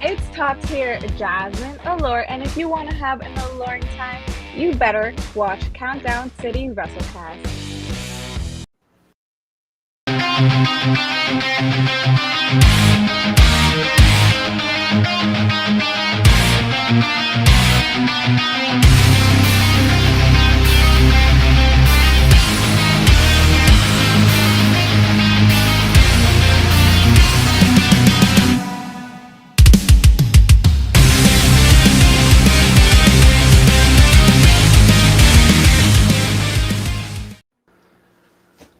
It's top tier Jasmine Allure, and if you want to have an alluring time, you better watch Countdown City WrestleCast.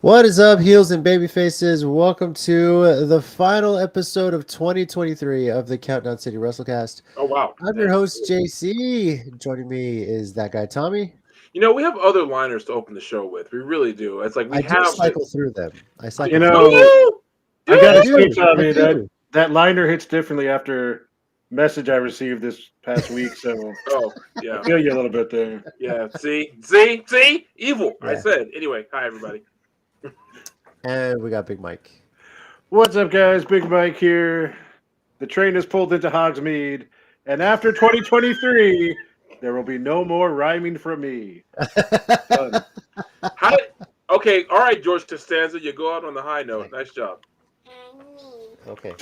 What is up, heels and baby faces? Welcome to the final episode of 2023 of the Countdown City WrestleCast. Oh, wow. I'm your host, JC. Joining me is that guy, Tommy. You know, we have other liners to open the show with. We really do. It's like we I do cycle through them. I cycle through I got to do. say, Tommy, that liner hits differently after message I received this past week. So, yeah. I feel you a little bit there. Yeah, see? Evil. Yeah. I said. Anyway, hi, everybody. And we got Big Mike. What's up, guys? Big Mike here. The train is pulled into Hogsmeade, and after 2023, there will be no more rhyming from me. Okay, all right, George Costanza, you go out on the high note. Nice job. Okay.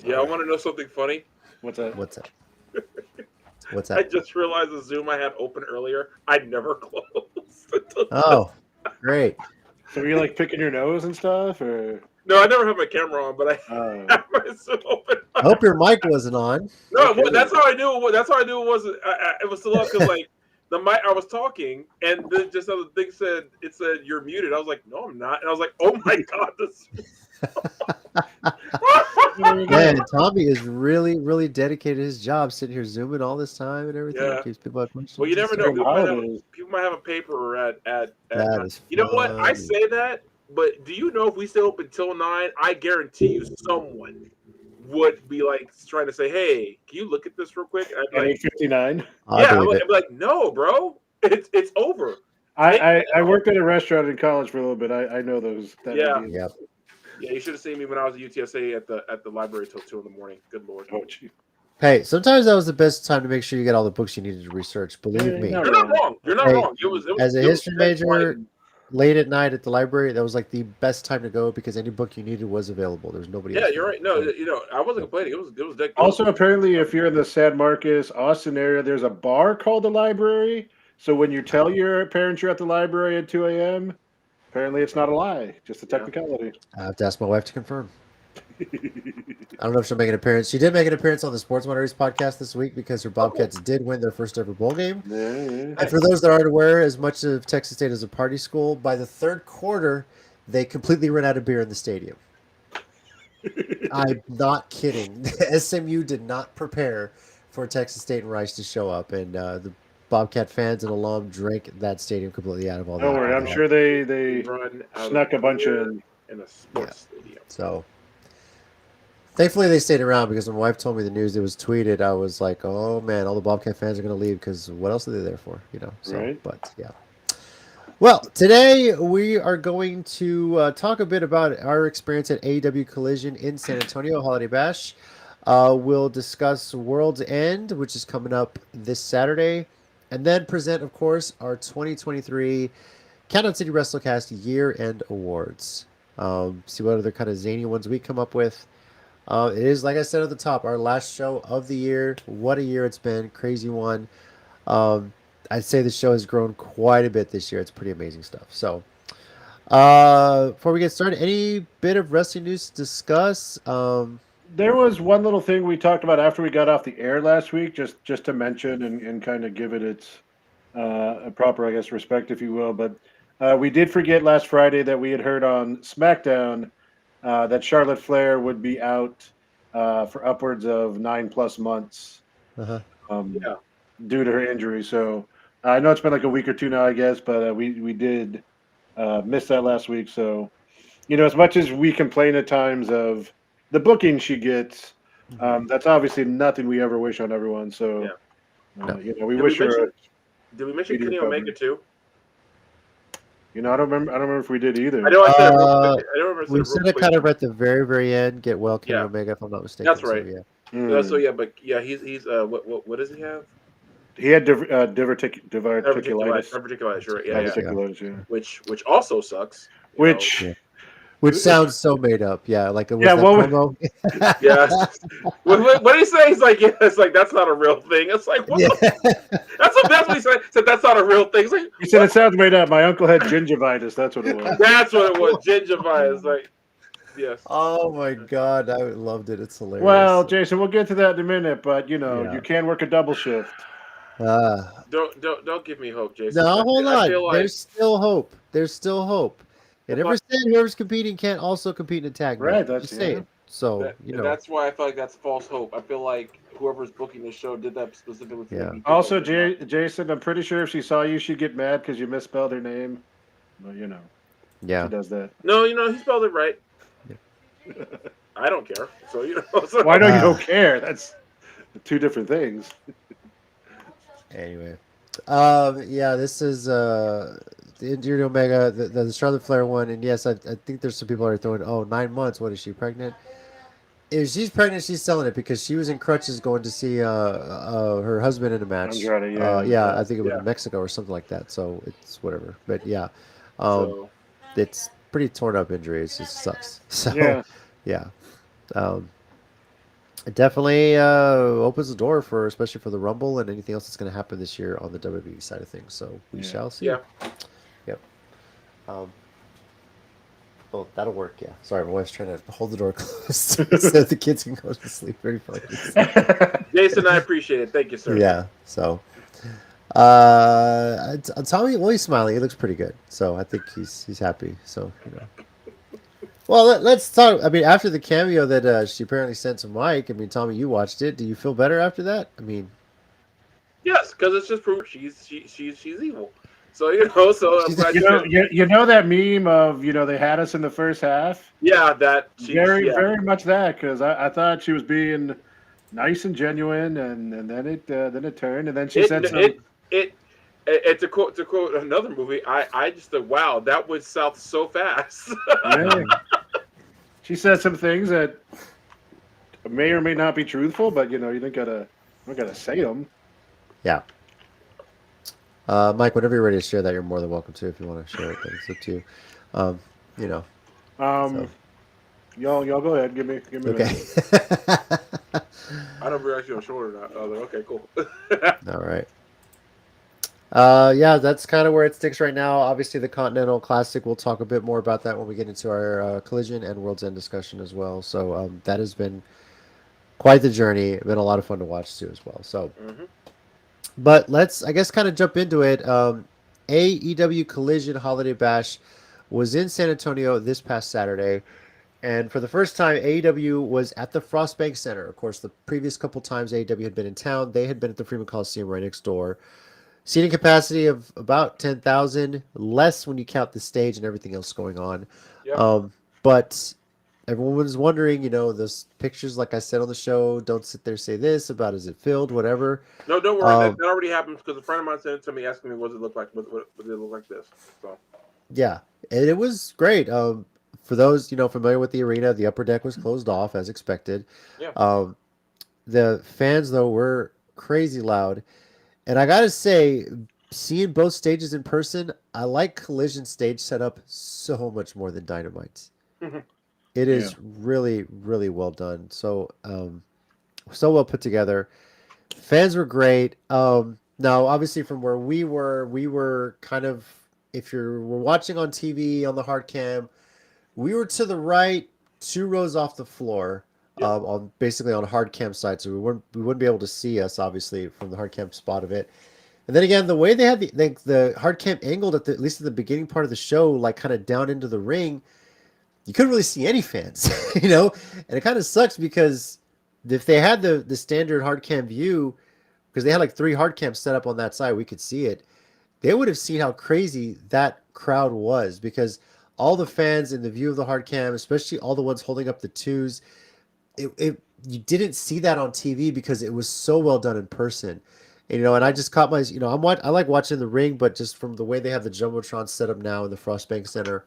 Yeah, I want to know something funny. What's that? What's that? I just realized the Zoom I had open earlier, I never closed. Oh, great. So you're like picking your nose and stuff, or? No, I never have my camera on, but I have my Zoom open. I hope your mic wasn't on. No, that's how I knew. That's how I knew it wasn't. It was still up because like the mic. I was talking, and then just the thing said you're muted. I was like, no, I'm not. And I was like, oh my god, this. Man, Tommy is really, really dedicated to his job, sitting here zooming all this time and everything. Yeah. Keeps people questions. Well, you never know. People might have a paper at that is you know what? I say that, but do you know if we stay open till 9, I guarantee you someone would be like trying to say, "Hey, can you look at this real quick?" At 8:59. Yeah, I'd be like, "No, bro, it's over." I worked at a restaurant in college for a little bit. I know those. Yeah, you should have seen me when I was at UTSA at the library till 2 a.m. Good lord. Oh, gee. Hey, sometimes that was the best time to make sure you get all the books you needed to research. Believe me. You're not wrong. You're not wrong. It was as a history major, late at night at the library, that was like the best time to go because any book you needed was available. There's nobody else. Yeah, you're right. No, I wasn't complaining. It was dead. Also, apparently, if you're in the San Marcos, Austin area, there's a bar called the library. So when you tell your parents you're at the library at 2 a.m., apparently it's not a lie, just a technicality. I have to ask my wife to confirm. I don't know if she'll make an appearance. She did make an appearance on the Sports Monitors podcast this week because her Bobcats did win their first ever bowl game. Yeah. And for those that aren't aware, as much of Texas State is a party school, by the third quarter, they completely ran out of beer in the stadium. I'm not kidding. SMU did not prepare for Texas State and Rice to show up, and the Bobcat fans and alum drank that stadium completely out of all. Don't worry, I'm sure they snuck a bunch in a sports stadium. So thankfully they stayed around because when my wife told me the news, it was tweeted. I was like, oh man, all the Bobcat fans are going to leave because what else are they there for? So, right. But yeah. Well, today we are going to talk a bit about our experience at AEW Collision in San Antonio Holiday Bash. We'll discuss Worlds End, which is coming up this Saturday. And then present, of course, our 2023 Countdown City WrestleCast Year End Awards. See what other kind of zany ones we come up with. It is, like I said at the top, our last show of the year. What a year it's been. Crazy one. I'd say the show has grown quite a bit this year. It's pretty amazing stuff. So, before we get started, any bit of wrestling news to discuss? There was one little thing we talked about after we got off the air last week, just to mention and kind of give it its a proper, I guess, respect, if you will. But we did forget last Friday that we had heard on SmackDown that Charlotte Flair would be out for upwards of 9+ months due to her injury. So I know it's been like a week or two now, I guess, but we did miss that last week. So, as much as we complain at times of the booking she gets, that's obviously nothing we ever wish on everyone. So, we wish her. Did we mention Kenny Omega too? You know, I don't remember if we did either. I know I said it real quick. I don't remember. We said it kind of at the very, very end. Get well, Kenny Yeah. Omega, if I'm not mistaken. That's right. So, yeah. So yeah, but yeah, he's what does he have? He had diverticulitis. Diverticulitis, right? Yeah, Diverticulitis, yeah. Which also sucks. Which sounds so made up. Yeah, like it was Yeah, that what promo. Yeah. what did he say? He's like, yeah, it's like that's not a real thing. It's like what? That's what he said. Said that's not a real thing. It's like, he said it sounds made up. My uncle had gingivitis. That's what it was. That's what it was. Gingivitis. Like, yes. Oh my god, I loved it. It's hilarious. Well, Jason, we'll get to that in a minute, but you can work a double shift. Don't give me hope, Jason. No, hold on. Feel like... There's still hope. There's still hope. It never said whoever's competing can't also compete in a tag match. Right, that's saying. So that's why I feel like that's false hope. I feel like whoever's booking the show did that specifically. Yeah. Also, Jason, I'm pretty sure if she saw you, she'd get mad because you misspelled her name. But yeah, she does that. No, he spelled it right. Yeah. I don't care. So So. Well, I know you don't care. That's two different things. Anyway, this is the Kenny Omega, the Charlotte Flair one, and yes, I think there's some people that are throwing, 9 months. What is she pregnant? If she's pregnant, she's selling it because she was in crutches going to see her husband in a match. Andrade, I think it was in Mexico or something like that. So it's whatever. But yeah, it's pretty torn up injury. It just sucks. So yeah. It definitely opens the door especially for the Rumble and anything else that's going to happen this year on the WWE side of things. So we shall see. Yeah. Yep. That'll work. Yeah. Sorry, my wife's trying to hold the door closed so that the kids can go to sleep. Very funny. Jason, I appreciate it. Thank you, sir. Yeah. So, Tommy, he's smiling. He looks pretty good. So I think he's happy. So Well, let's talk. I mean, after the cameo that she apparently sent to Mike, I mean, Tommy, you watched it. Do you feel better after that? I mean, yes, because it's just proof she's evil. So so that meme of they had us in the first half. Yeah, that very much that because I thought she was being nice and genuine, and then it turned, and then she said something. To quote another movie, I just thought, wow, that went south so fast. Yeah. She said some things that may or may not be truthful, but you don't gotta say them. Yeah. Mike, whenever you're ready to share that, you're more than welcome to. If you want to share it, then it's up to you. So. Y'all go ahead. Give me. Okay. I don't realize you're shorter now. Oh, okay, cool. All right. That's kind of where it sticks right now. Obviously, the Continental Classic, we'll talk a bit more about that when we get into our Collision and World's End discussion as well. So that has been quite the journey. It's been a lot of fun to watch too as well. So, But let's, I guess, kind of jump into it. AEW Collision Holiday Bash was in San Antonio this past Saturday. And for the first time, AEW was at the Frostbank Center. Of course, the previous couple times AEW had been in town, they had been at the Freeman Coliseum right next door. Seating capacity of about 10,000, less when you count the stage and everything else going on. Yep. But everyone was wondering, those pictures, like I said on the show, don't sit there and say this about is it filled, whatever. No, don't worry. That already happened because a friend of mine sent it to me asking me what does it look like. What did it look like this? So. Yeah, and it was great. For those, familiar with the arena, the upper deck was closed off as expected. Yeah. The fans, though, were crazy loud. And I got to say, seeing both stages in person, I like Collision stage setup so much more than Dynamite's. It is really, really well done. So, so well put together. Fans were great. Now, obviously, from where we were kind of, if you were watching on TV on the hard cam, we were to the right, 2 rows off the floor. On basically on a hard cam side, so we wouldn't be able to see us obviously from the hard cam spot of it. And then again, the way they had the hard cam angled at least at the beginning part of the show, like kind of down into the ring, you couldn't really see any fans, and it kind of sucks because if they had the standard hard cam view, because they had like 3 hard cams set up on that side, we could see it. They would have seen how crazy that crowd was because all the fans in the view of the hard cam, especially all the ones holding up the 2s. You didn't see that on TV because it was so well done in person. And I just caught I like watching the ring, but just from the way they have the jumbotron set up now in the Frostbank Center,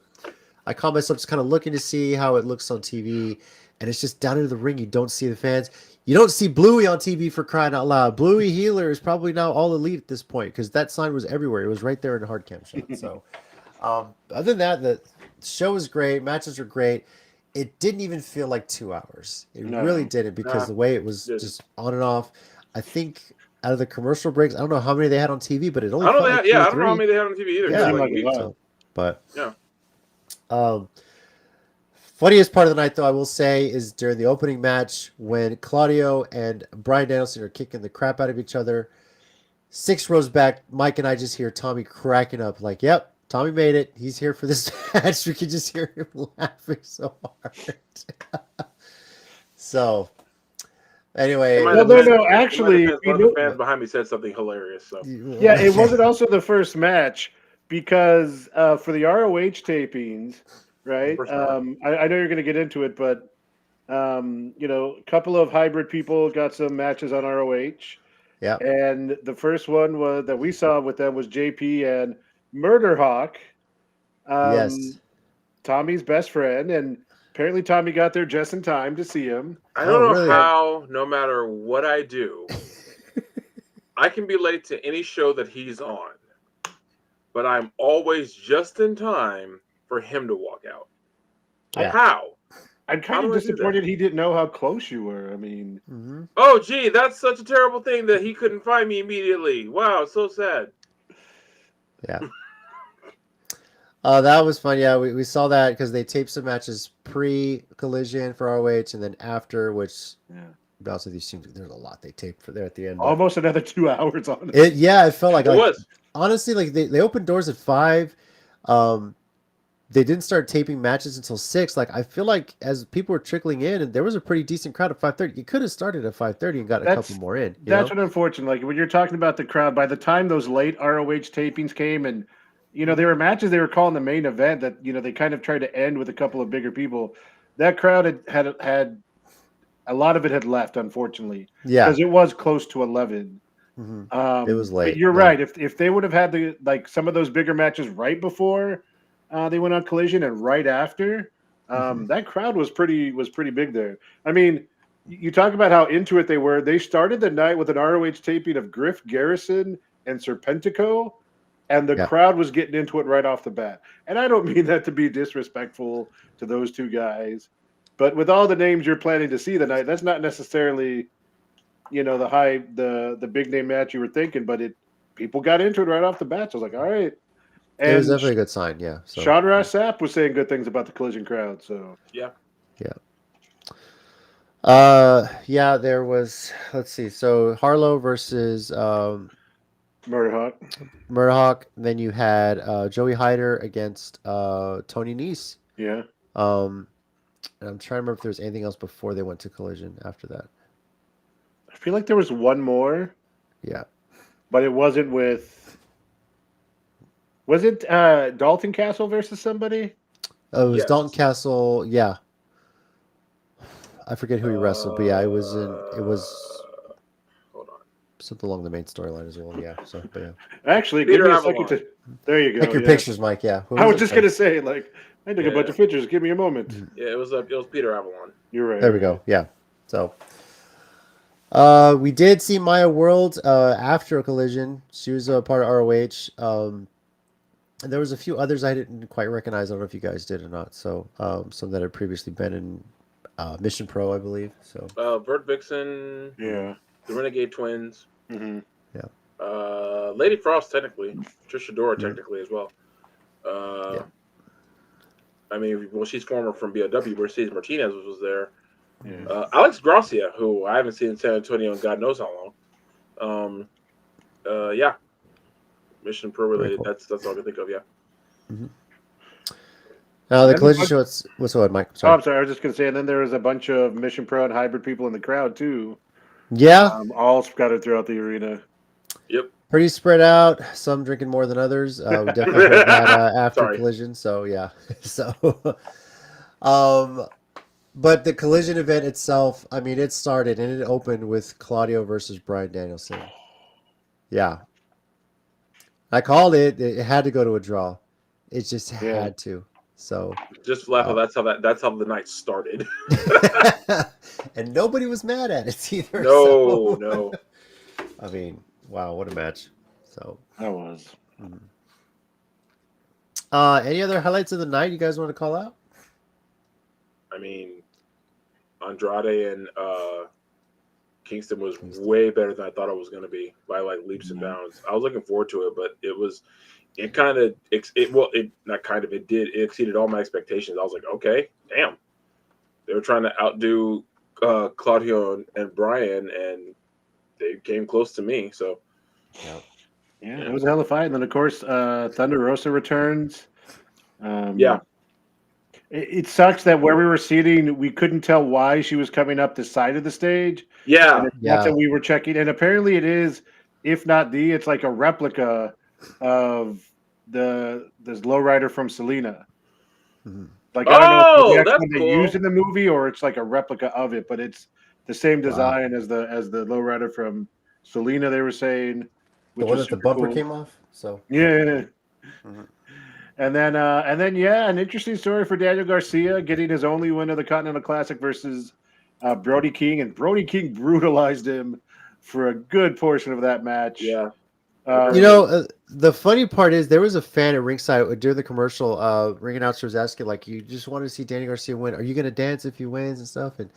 I caught myself just kind of looking to see how it looks on TV, and it's just down into the ring. You don't see the fans. You don't see Bluey on TV, for crying out loud. Bluey Healer is probably now all elite at this point because that sign was everywhere. It was right there in the hard cam shot. So, other than that, the show was great. Matches were great. It didn't even feel like 2 hours. It really didn't because the way it was just on and off. I think out of the commercial breaks, I don't know how many they had on TV, but it only felt like 2 or 3. I don't know how many they had on TV either. Yeah, like a lot. so, but yeah. Funniest part of the night, though, I will say, is during the opening match when Claudio and Bryan Danielson are kicking the crap out of each other. 6 rows back, Mike and I just hear Tommy cracking up like, yep, Tommy made it. He's here for this match. We can just hear him laughing so hard. So, anyway. Actually, one of the fans behind me said something hilarious. So yeah, it wasn't also the first match because for the ROH tapings, right? I know you're going to get into it, but a couple of hybrid people got some matches on ROH. Yeah. And the first one that we saw with them was JP and Murder Hawk. Yes. Tommy's best friend, and apparently Tommy got there just in time to see him. I don't know how, no matter what I do, I can be late to any show that he's on, but I'm always just in time for him to walk out. Yeah. How? I'm kind of disappointed he didn't know how close you were. I mean, oh, gee, that's such a terrible thing that he couldn't find me immediately. Wow, so sad. Yeah. That was fun. Yeah, we saw that because they taped some matches pre-collision for ROH and then after, which, also these seems there's a lot they taped for there at the end. Almost another 2 hours on it. It felt like it was. Honestly, like they opened doors at 5. They didn't start taping matches until 6. Like I feel like as people were trickling in, and there was a pretty decent crowd at 5:30. You could have started at 5:30 and got a couple more in. That's what unfortunate. Like when you're talking about the crowd, by the time those late ROH tapings came, and there were matches they were calling the main event that they kind of tried to end with a couple of bigger people. That crowd had a lot of it had left, unfortunately. Yeah, because it was close to 11. It was late. But you're right. If they would have had some of those bigger matches right before they went on Collision and right after, that crowd was pretty big there. I mean, you talk about how into it they were. They started the night with an ROH taping of Griff Garrison and Serpentico, and the crowd was getting into it right off the bat. And I don't mean that to be disrespectful to those two guys, but with all the names you're planning to see tonight, that's not necessarily the big name match you were thinking, but people got into it right off the bat. So I was like, all right. And it was definitely a good sign, yeah. So, Sean Ross Sapp was saying good things about the Collision crowd, so yeah. There was. Let's see. So Harlow versus Murder Hawk. Then you had Joey Hyder against Tony Nese. Yeah. And I'm trying to remember if there was anything else before they went to Collision after that. I feel like there was one more. Yeah. But it wasn't with. Was it Dalton Castle versus somebody? Oh, it was Dalton Castle. Yeah. I forget who he wrestled, but yeah, it was hold on. something along the main storyline as well. Yeah. So, but yeah. Actually, give me a second to. There you go. Take your pictures, Mike. Yeah. I was just gonna say, I took a bunch of pictures. Give me a moment. Yeah, it was Peter Avalon. You're right. There we go. Yeah. So. We did see Maya World after a Collision. She was a part of ROH. And there was a few others I didn't quite recognize. I don't know if you guys did or not. So some that had previously been in Mission Pro, I believe. So Bert Vixen. Yeah. The Renegade Twins. Mm-hmm. Yeah. Lady Frost, technically. Trisha Dora, technically, as well. I mean, well, she's former from BOW. Mercedes Martinez was there. Yeah. Alex Gracia, who I haven't seen in San Antonio in God knows how long. Mission Pro related. Cool. That's all I can think of. Yeah. Mm-hmm. Now the Collision show. What's what, Mike? Sorry. Oh, I'm sorry. I was just going to say, and then there was a bunch of Mission Pro and hybrid people in the crowd too. Yeah. All scattered throughout the arena. Yep. Pretty spread out. Some drinking more than others. We definitely heard that after Collision. So yeah. So, but the Collision event itself, I mean, it started and it opened with Claudio versus Bryan Danielson. Yeah. I called it. It had to go to a draw. It just had to. So just laugh. That's how the night started. and nobody was mad at it either. No, so. no. I mean, wow, what a match. So that was. Any other highlights of the night you guys want to call out? I mean, Andrade and Kingston was way better than I thought it was going to be by like leaps and bounds. I was looking forward to it, but it exceeded all my expectations. I was like, okay, damn. They were trying to outdo Claudio and Brian, and they came close to me. So, yeah, it was a hell of a fight. And then, of course, Thunder Rosa returns. It sucks that where we were seating, we couldn't tell why she was coming up the side of the stage. Yeah. And that's what we were checking. And apparently it is, if not it's like a replica of this lowrider from Selena. Mm-hmm. Like, I don't know if it's the that's one they cool. used in the movie or it's like a replica of it, but it's the same design as the lowrider from Selena, they were saying. The one that the bumper came off? So yeah. Mm-hmm. And then, an interesting story for Daniel Garcia getting his only win of the Continental Classic versus Brody King, and Brody King brutalized him for a good portion of that match. Yeah. The funny part is there was a fan at ringside during the commercial. Ring announcer was asking, like, you just want to see Daniel Garcia win. Are you going to dance if he wins and stuff? And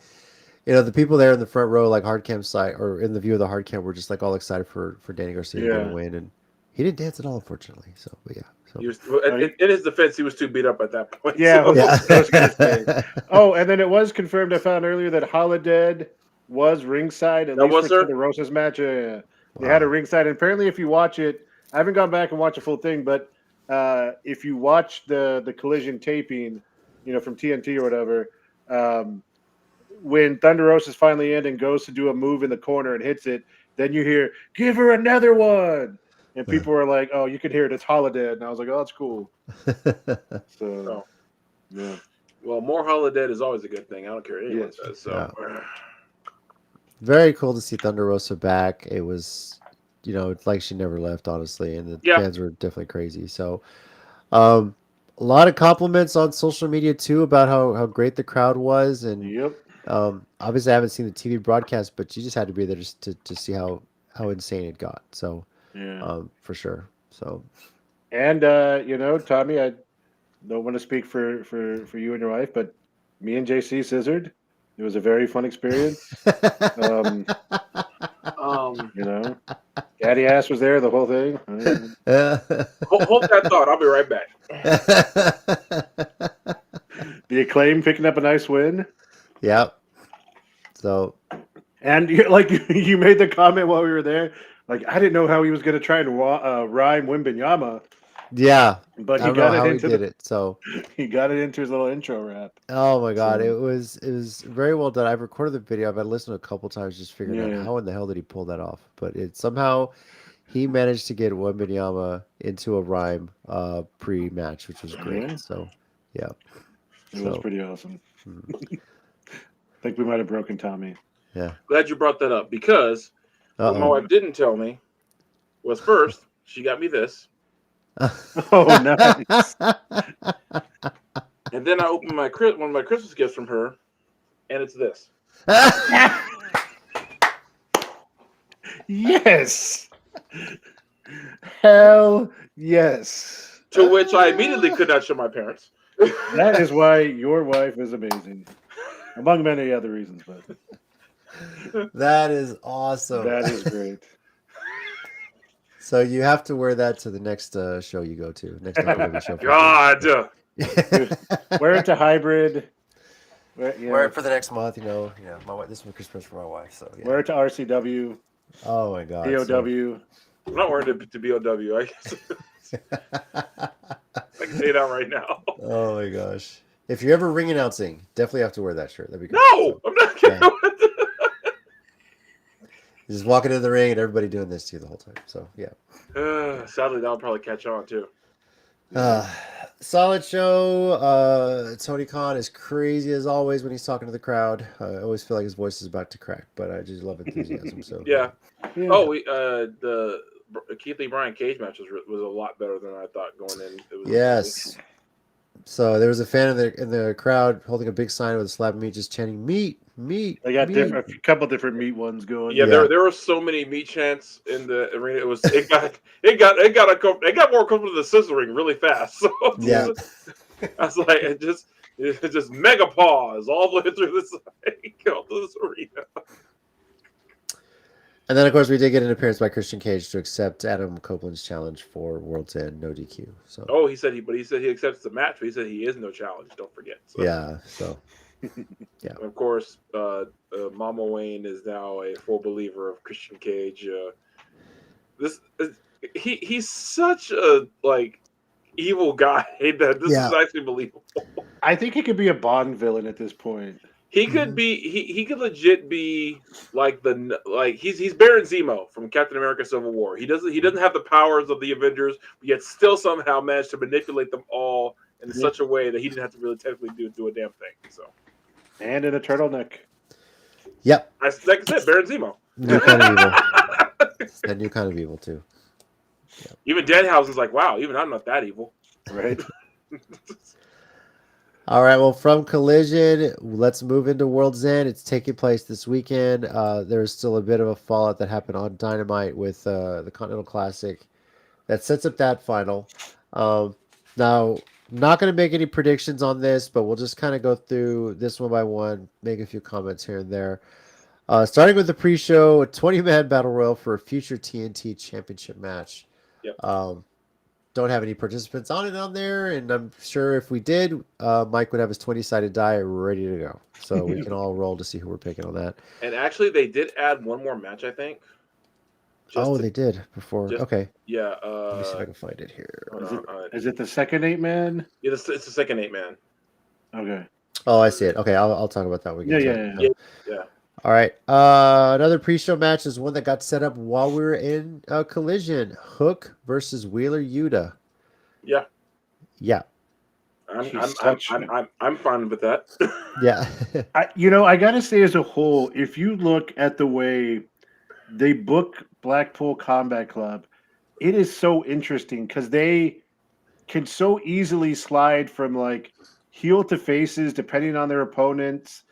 the people there in the front row, like hard cam side or in the view of the hard cam, were just like all excited for Daniel Garcia to win, and he didn't dance at all, unfortunately. So, but yeah. So. In his defense, he was too beat up at that point. Yeah, so. I was going to say. Oh, and then it was confirmed. I found earlier that Holiday was ringside at least for the Rosa's match. They had a ringside, and apparently, if you watch it, I haven't gone back and watched the full thing, but if you watch the Collision taping, from TNT or whatever, when Thunder Rosa's finally in and goes to do a move in the corner and hits it, then you hear, "Give her another one." And people were like, "Oh, you can hear it. It's Holiday." And I was like, "Oh, that's cool." So, yeah. Well, more Holiday is always a good thing. I don't care what anyone says. So, very cool to see Thunder Rosa back. It was, it's like she never left, honestly, and the fans were definitely crazy. So, a lot of compliments on social media too about how great the crowd was, and obviously I haven't seen the TV broadcast, but you just had to be there just to see how insane it got. So. For sure. So, and Tommy, I don't want to speak for you and your wife, but me and JC scissored. It was a very fun experience. Daddy ass was there the whole thing. Hold that thought. I'll be right back. The Acclaim picking up a nice win. Yep. So, and you made the comment while we were there. Like, I didn't know how he was going to try and rhyme Wimbenyama. Yeah, but he did it. So he got it into his little intro rap. Oh my god, it was very well done. I've recorded the video. I've listened to it a couple times, just figuring out how in the hell did he pull that off. But it somehow he managed to get Wimbenyama into a rhyme pre-match, which was great. Yeah. So yeah, it was pretty awesome. I think we might have broken Tommy. Yeah, glad you brought that up because. What my wife didn't tell me was first she got me this. Oh, nice! And then I opened one of my Christmas gifts from her, and it's this. Yes, hell yes. To which I immediately could not show my parents. That is why your wife is amazing, among many other reasons, but. That is awesome. That is great. So you have to wear that to the next show you go to. Next AEW show. God. Wear it to hybrid. Wear it for the next month. My wife. This is Christmas for my wife. So wear it to RCW. Oh my god. BOW. I'm not wearing it to BOW. I guess. I can say that right now. Oh my gosh. If you're ever ring announcing, definitely have to wear that shirt. That'd be great. No, I'm not kidding. Yeah. Just walking into the ring and everybody doing this to you the whole time. So yeah. Sadly, that'll probably catch on too. Solid show. Tony Khan is crazy as always when he's talking to the crowd. I always feel like his voice is about to crack, but I just love enthusiasm. So yeah. Oh, the Keith Lee Brian cage match was a lot better than I thought going in. It was Yes. So there was a fan in the crowd holding a big sign with a slab of meat, just chanting "meat, meat." They got meat. a couple different meat ones going. Yeah, Yeah. there were so many meat chants in the arena. It got more comfortable than the scissor ring really fast. So Yeah. I was like, it just mega pause all the way through this arena. And then, of course, we did get an appearance by Christian Cage to accept Adam Copeland's challenge for World's End, no DQ. So. Oh, he said he accepts the match, but he said he is no challenge. Don't forget. So. Yeah. So. Yeah. And of course, Mama Wayne is now a full believer of Christian Cage. He's such a evil guy that this is actually believable. I think he could be a Bond villain at this point. He could be. He could legit be he's Baron Zemo from Captain America: Civil War. He doesn't have the powers of the Avengers, but yet still somehow managed to manipulate them all in such a way that he didn't have to really technically do a damn thing. So. And in a turtleneck. Yep. Like I said, Baron Zemo. New kind of evil. And new kind of evil too. Yep. Even Danhausen's like, wow, even I'm not that evil. Right. All right, well, from Collision, let's move into World's End. It's taking place this weekend. There's still a bit of a fallout that happened on Dynamite with the Continental Classic that sets up that final. Now, not going to make any predictions on this, but we'll just kind of go through this one by one, make a few comments here and there. Starting with the pre-show, a 20-man battle royal for a future TNT Championship match. Yep. Don't have any participants on there, and I'm sure if we did, Mike would have his 20-sided die ready to go. So we can all roll to see who we're picking on that. And actually, they did add one more match, I think. They did before. Okay. Yeah. Let me see if I can find it here. Is it the second 8-man? Yeah, it's the second 8-man. Okay. Oh, I see it. Okay, I'll talk about that when we get to it. Yeah. All right. Another pre-show match is one that got set up while we were in Collision. Hook versus Wheeler Yuta. Yeah. Yeah. I'm fine with that. Yeah. I gotta say, as a whole, if you look at the way they book Blackpool Combat Club, it is so interesting because they can so easily slide from heel to faces depending on their opponents.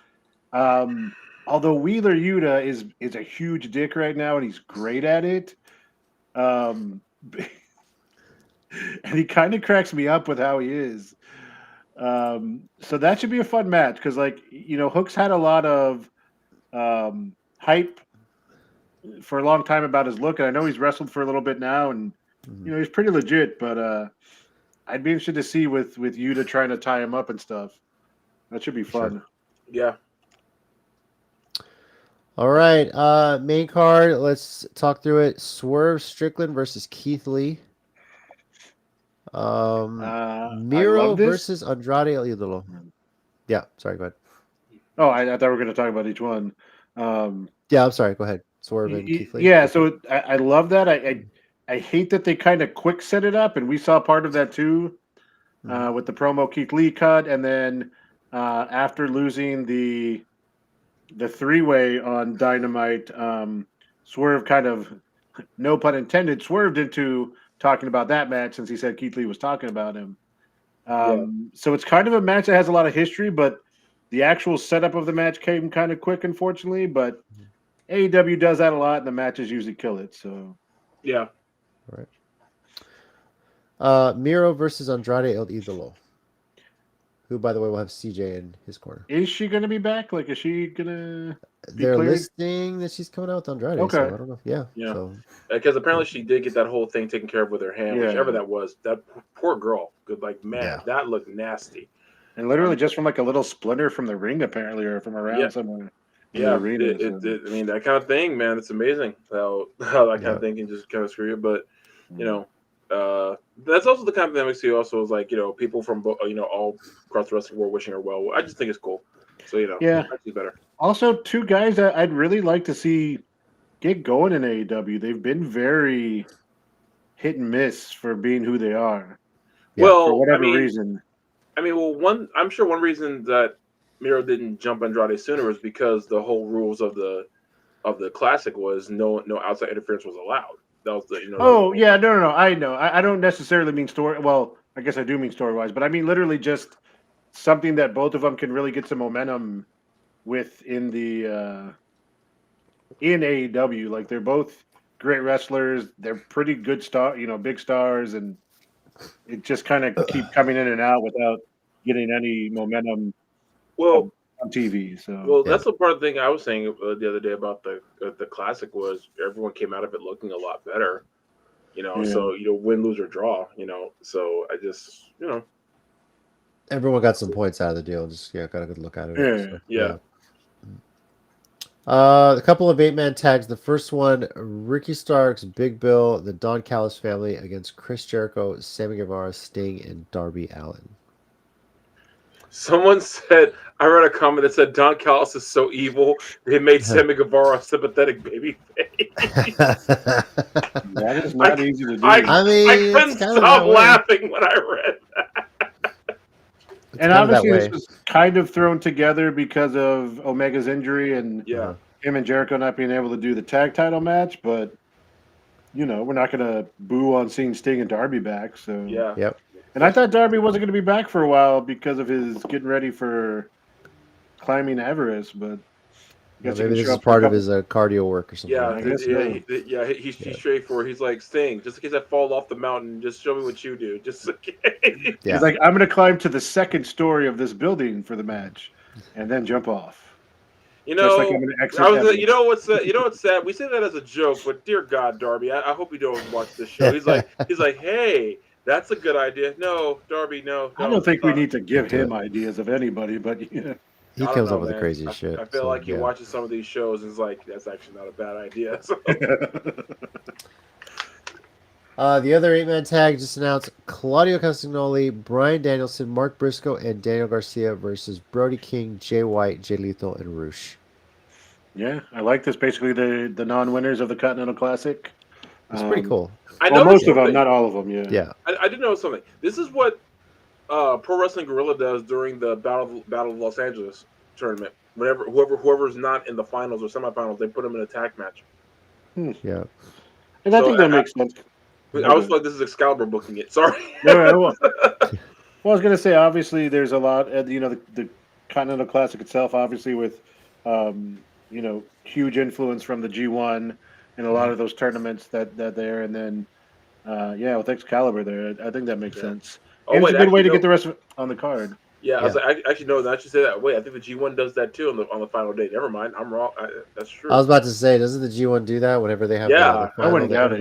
Although Wheeler Yuta is a huge dick right now, and he's great at it. And he kind of cracks me up with how he is. So that should be a fun match because, Hook's had a lot of hype for a long time about his look, and I know he's wrestled for a little bit now, and he's pretty legit. But I'd be interested to see with Yuta trying to tie him up and stuff. That should be fun. Sure. Yeah. All right. Main card. Let's talk through it. Swerve Strickland versus Keith Lee. Miro versus Andrade El Idolo. Yeah. Sorry. Go ahead. Oh, I thought we were going to talk about each one. Yeah. I'm sorry. Go ahead. Swerve and Keith Lee. Yeah. So I love that. I hate that they kind of quick set it up, and we saw part of that too with the promo Keith Lee cut, and then after losing the three-way on Dynamite, Swerve kind of, no pun intended, swerved into talking about that match since he said Keith Lee was talking about him. So it's kind of a match that has a lot of history, but the actual setup of the match came kind of quick, unfortunately. But AEW does that a lot, and the matches usually kill it. So yeah. All right. Miro versus Andrade El Idolo. Who, by the way, will have CJ in his corner. Is she going to be back? Is she going to be They're cleared? listing that she's coming out with Andrade. Okay. So I don't know. Yeah. Yeah. Because apparently she did get that whole thing taken care of with her hand, whichever that was. That poor girl. That looked nasty. And literally just from a little splinter from the ring, apparently, or from around somewhere. Yeah. That kind of thing, man, it's amazing how that kind of thing can just kind of screw you. But, that's also the kind of thing we see also is people from all across the wrestling world wishing her well. I just think it's cool. So actually better. Also, two guys that I'd really like to see get going in AEW. They've been very hit and miss for being who they are. Well, for whatever reason. I'm sure one reason that Miro didn't jump Andrade sooner was because the whole rules of the classic was no outside interference was allowed. That was the Oh yeah, no. I know. I don't necessarily mean story. Well, I guess I do mean story wise, but I mean literally just something that both of them can really get some momentum with in the in AEW. Like they're both great wrestlers. They're pretty good big stars, and it just kind of keep coming in and out without getting any momentum Well, on TV. So well, that's the part of the thing I was saying the other day about the classic was everyone came out of it looking a lot better. Yeah. So win, lose or draw. So I just Everyone got some points out of the deal. Just got a good look at it. Yeah. So, yeah. A couple of 8-man tags. The first one, Ricky Starks, Big Bill, the Don Callis family against Chris Jericho, Sammy Guevara, Sting, and Darby Allin. Someone said, I read a comment that said Don Callis is so evil they made Sammy Guevara a sympathetic baby face. That is not easy to do. I mean, I couldn't stop laughing when I read that. And obviously this was kind of thrown together because of Omega's injury and him and Jericho not being able to do the tag title match, but we're not going to boo on seeing Sting and Darby back. So Yep. And I thought Darby wasn't going to be back for a while because of his getting ready for climbing Everest, but maybe this is part of his cardio work or something. He's straightforward. He's like, Sting, just in case I fall off the mountain, just show me what you do. Just He's like, I'm going to climb to the second story of this building for the match, and then jump off. You know what's sad? We say that as a joke, but dear God, Darby, I hope you don't watch this show. He's like, hey, that's a good idea. No, Darby, no. I don't think we need to give him ideas of anybody, but he comes up with the craziest shit. I feel like he watches some of these shows and is like, that's actually not a bad idea. So. The other 8-man tag just announced: Claudio Castagnoli, Bryan Danielson, Mark Briscoe, and Daniel Garcia versus Brody King, Jay White, Jay Lethal, and Roosh. Yeah, I like this. Basically, the non-winners of the Continental Classic. It's pretty cool. Most of them, not all of them. Yeah. I did know something. This is what Pro Wrestling Guerrilla does during the Battle of Los Angeles tournament. Whenever whoever's not in the finals or semifinals, they put them in a tag match. Yeah, and I think that makes sense. I was like, this is Excalibur booking it. Sorry. Well, I was going to say, obviously, there's a lot. The Continental Classic itself, obviously, with huge influence from the G1 and a lot of those tournaments that there, and then with Excalibur there, I think that makes sense. And it's a good way to get the rest of it on the card. Yeah, I was like, actually, no, I should say that. Wait, I think the G1 does that too on the final day. Never mind, I'm wrong. That's true. I was about to say, doesn't the G1 do that whenever they have? Yeah, I wouldn't doubt it.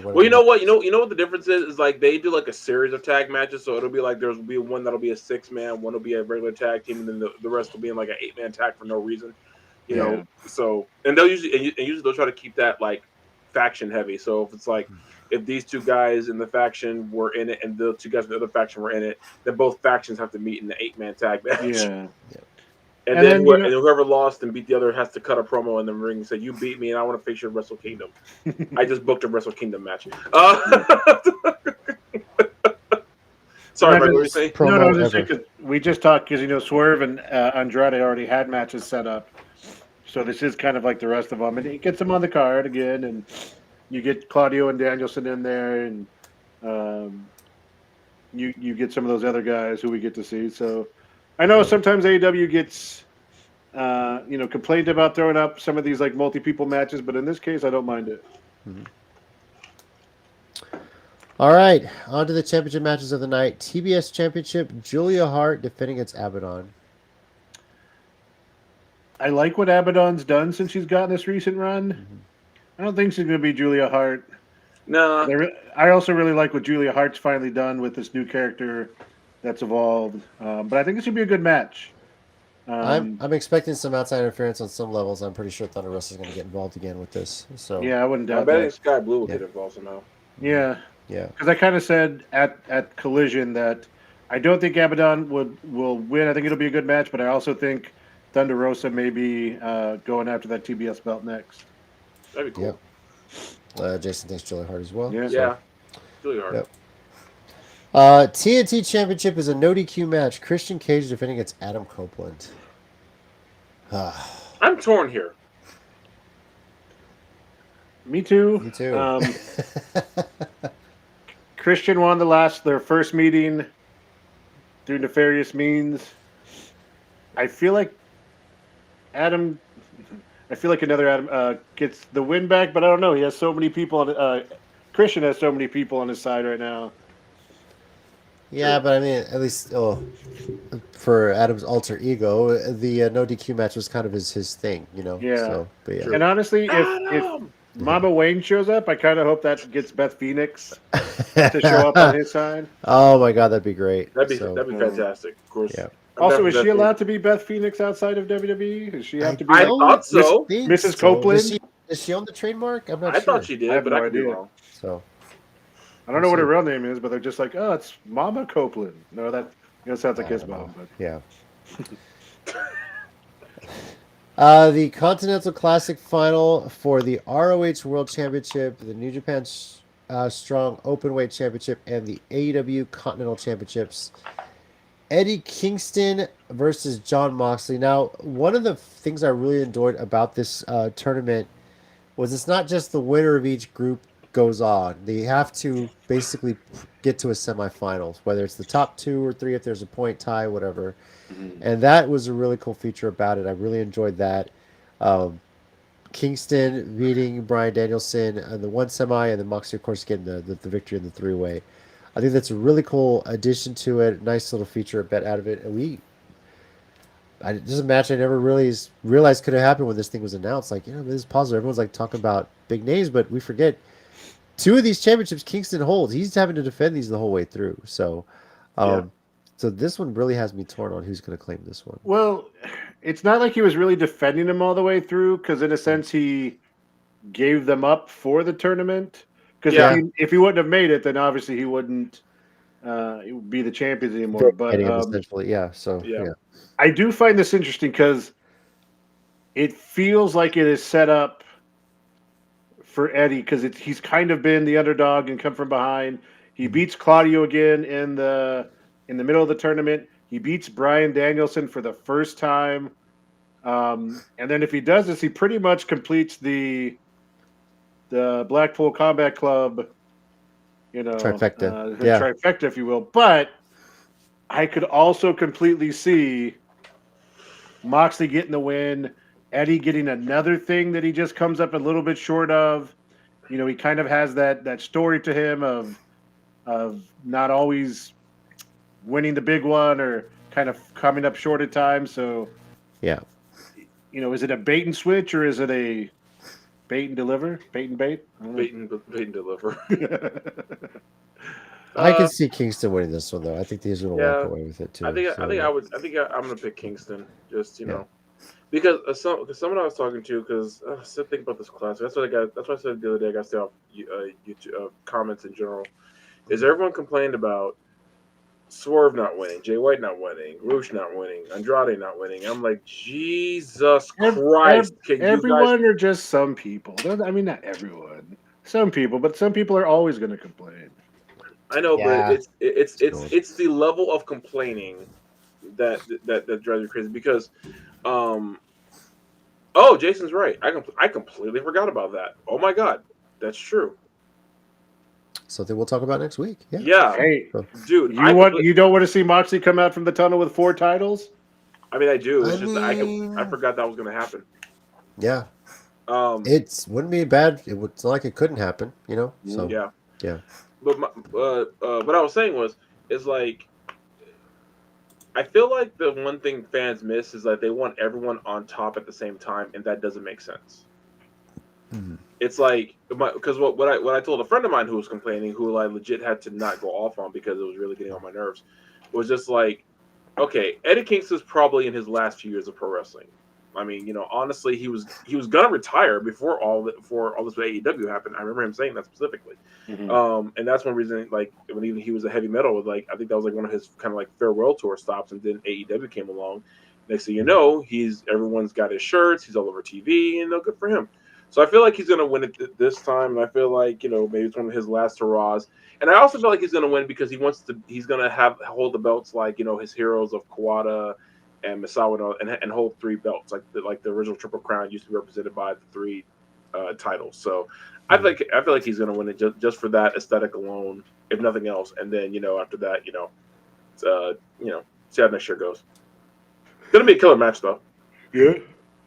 Well, you know what? You know what the difference is like they do like a series of tag matches, so it'll be like there'll be one that'll be a 6-man, one will be a regular tag team, and then the rest will be in like an 8-man tag for no reason. You know, so and they'll usually they'll try to keep that like faction heavy. So if it's like if these two guys in the faction were in it and the two guys in the other faction were in it, then both factions have to meet in the 8-man tag match. Yeah. And then whoever lost and beat the other has to cut a promo in the ring and say, "You beat me, and I want to face you at Wrestle Kingdom." I just booked a Wrestle Kingdom match. Sorry, Mike, what were you saying? No, we just talked because Swerve and Andrade already had matches set up, so this is kind of like the rest of them, and it gets them on the card again, and you get Claudio and Danielson in there, and you get some of those other guys who we get to see. So I know sometimes AEW gets complained about throwing up some of these like multi-people matches, but in this case, I don't mind it. Mm-hmm. All right, on to the championship matches of the night. TBS Championship, Julia Hart defending against Abaddon. I like what Abaddon's done since she's gotten this recent run. Mm-hmm. I don't think she's going to be Julia Hart. No. I also really like what Julia Hart's finally done with this new character that's evolved. But I think it should be a good match. I'm expecting some outside interference on some levels. I'm pretty sure Thunder Rosa's going to get involved again with this. So yeah, I wouldn't doubt that. I bet Sky Blue will get involved somehow. Yeah. Yeah. Because I kind of said at Collision that I don't think Abaddon will win. I think it'll be a good match, but I also think Thunder Rosa may be going after that TBS belt next. That'd be cool. Yep. Jason thinks Julia Hart as well. Yeah. Julia Hart. Yep. TNT Championship is a no DQ match. Christian Cage defending against Adam Copeland. I'm torn here. Me too. Me too. Christian won their first meeting through nefarious means. I feel like Adam. I feel like another Adam gets the win back, but I don't know. He has so many people. Christian has so many people on his side right now. Yeah, but I mean, at least for Adam's alter ego, the no DQ match was kind of his thing, you know. Yeah. So, but yeah. And honestly, if Adam! Mama Wayne shows up, I kind of hope that gets Beth Phoenix to show up on his side. Oh my god, that'd be great. That'd be So, fantastic. Of course. yeah. I'm Also, down is for she Beth allowed to be Beth Phoenix outside of WWE? Does she have to be? I like thought so. Mrs. Copeland? Does she own the trademark? I'm not I sure. thought she I did, have but no I could be idea. wrong. So, I don't know what her real name is, but they're just like, oh, it's Mama Copeland. No, that sounds like his mom. But yeah. The Continental Classic final for the ROH World Championship, the New Japan Strong Openweight Championship, and the AEW Continental Championships. Eddie Kingston versus Jon Moxley. Now, one of the things I really enjoyed about this tournament was it's not just the winner of each group goes on. They have to basically get to a semifinals, whether it's the top 2 or 3, if there's a point tie, whatever. And that was a really cool feature about it. I really enjoyed that. Kingston beating Bryan Danielson in the one semi, and then Moxley, of course, getting the victory in the 3-way. I think that's a really cool addition to it. Nice little feature, a bit out of it. And this is a match I never really realized could have happened when this thing was announced. Like, this is positive. Everyone's like talking about big names, but we forget 2 of these championships Kingston holds. He's having to defend these the whole way through. So, so this one really has me torn on who's going to claim this one. well, it's not like he was really defending them all the way through, because in a sense he gave them up for the tournament. Because if he wouldn't have made it, then obviously he wouldn't be the champions anymore. But essentially, yeah. So Yeah. I do find this interesting because it feels like it is set up for Eddie, because he's kind of been the underdog and come from behind. He beats Claudio again in the middle of the tournament. He beats Bryan Danielson for the first time. And then if he does this, he pretty much completes the Blackpool Combat Club, trifecta. Trifecta, if you will. But I could also completely see Moxley getting the win, Eddie getting another thing that he just comes up a little bit short of. He kind of has that story to him of not always winning the big one or kind of coming up short at times. So, yeah. Is it a bait and switch or is it a bait and deliver? Bait and bait? Bait and deliver. I can see Kingston winning this one, though. I think he's going to walk away with it too. I think I'm going to pick Kingston. Just because someone I was talking to, because I still think about this class. That's what I said the other day. I got to stay off YouTube comments in general. Is everyone complained about Swerve not winning, Jay White not winning, Roosh not winning, Andrade not winning? I'm like, Jesus Christ! Everyone or just some people? I mean, not everyone. Some people, but some people are always going to complain. I know, but it's the level of complaining that drives me crazy because, Jason's right. I completely forgot about that. Oh my God, that's true. Something we'll talk about next week. Yeah. Hey, dude, you don't want to see Moxley come out from the tunnel with 4 titles? I mean, I do. It's I forgot that was going to happen. Yeah. It wouldn't be bad. It's not like it couldn't happen, So yeah. But what I was saying is like, I feel like the one thing fans miss is that they want everyone on top at the same time, and that doesn't make sense. Mm-hmm. It's like, because what I told a friend of mine who was complaining, who I legit had to not go off on because it was really getting on my nerves, was just like, okay, Eddie Kingston's probably in his last few years of pro wrestling. I mean, honestly, he was gonna retire before all this with AEW happened. I remember him saying that specifically, and that's one reason. Like when even he was a heavy metal, like I think that was like one of his kind of like farewell tour stops, and then AEW came along. Next thing you know, everyone's got his shirts. He's all over TV, and good for him. So I feel like he's gonna win it this time, and I feel like maybe it's one of his last hurrahs. And I also feel like he's gonna win because he's gonna hold the belts like his heroes of Kawada and Misawa and hold 3 belts like the original Triple Crown used to be represented by the 3 title. So I feel like he's going to win it just for that aesthetic alone, if nothing else. And then after that, see how next year goes. It's going to be a killer match though. Yeah.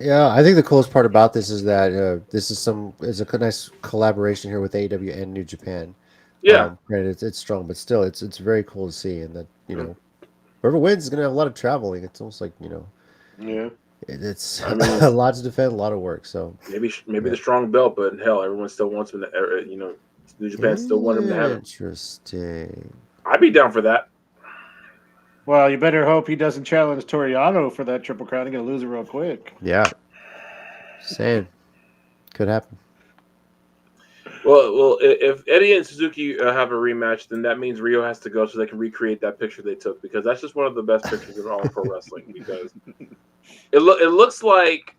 Yeah, I think the coolest part about this is that this is a nice collaboration here with AEW and New Japan. Yeah. Granted, it's strong, but still, it's very cool to see, and that whoever wins is going to have a lot of traveling. It's almost like Yeah. it's a lot to defend, a lot of work. So maybe the strong belt, but hell, everyone still wants him to. New Japan still want him to have it. Interesting. I'd be down for that. Well, you better hope he doesn't challenge Toriano for that Triple Crown. He's going to lose it real quick. Yeah. Saying. Could happen. Well, if Eddie and Suzuki have a rematch, then that means Rio has to go so they can recreate that picture they took, because that's just one of the best pictures in all of pro wrestling. Because it looks like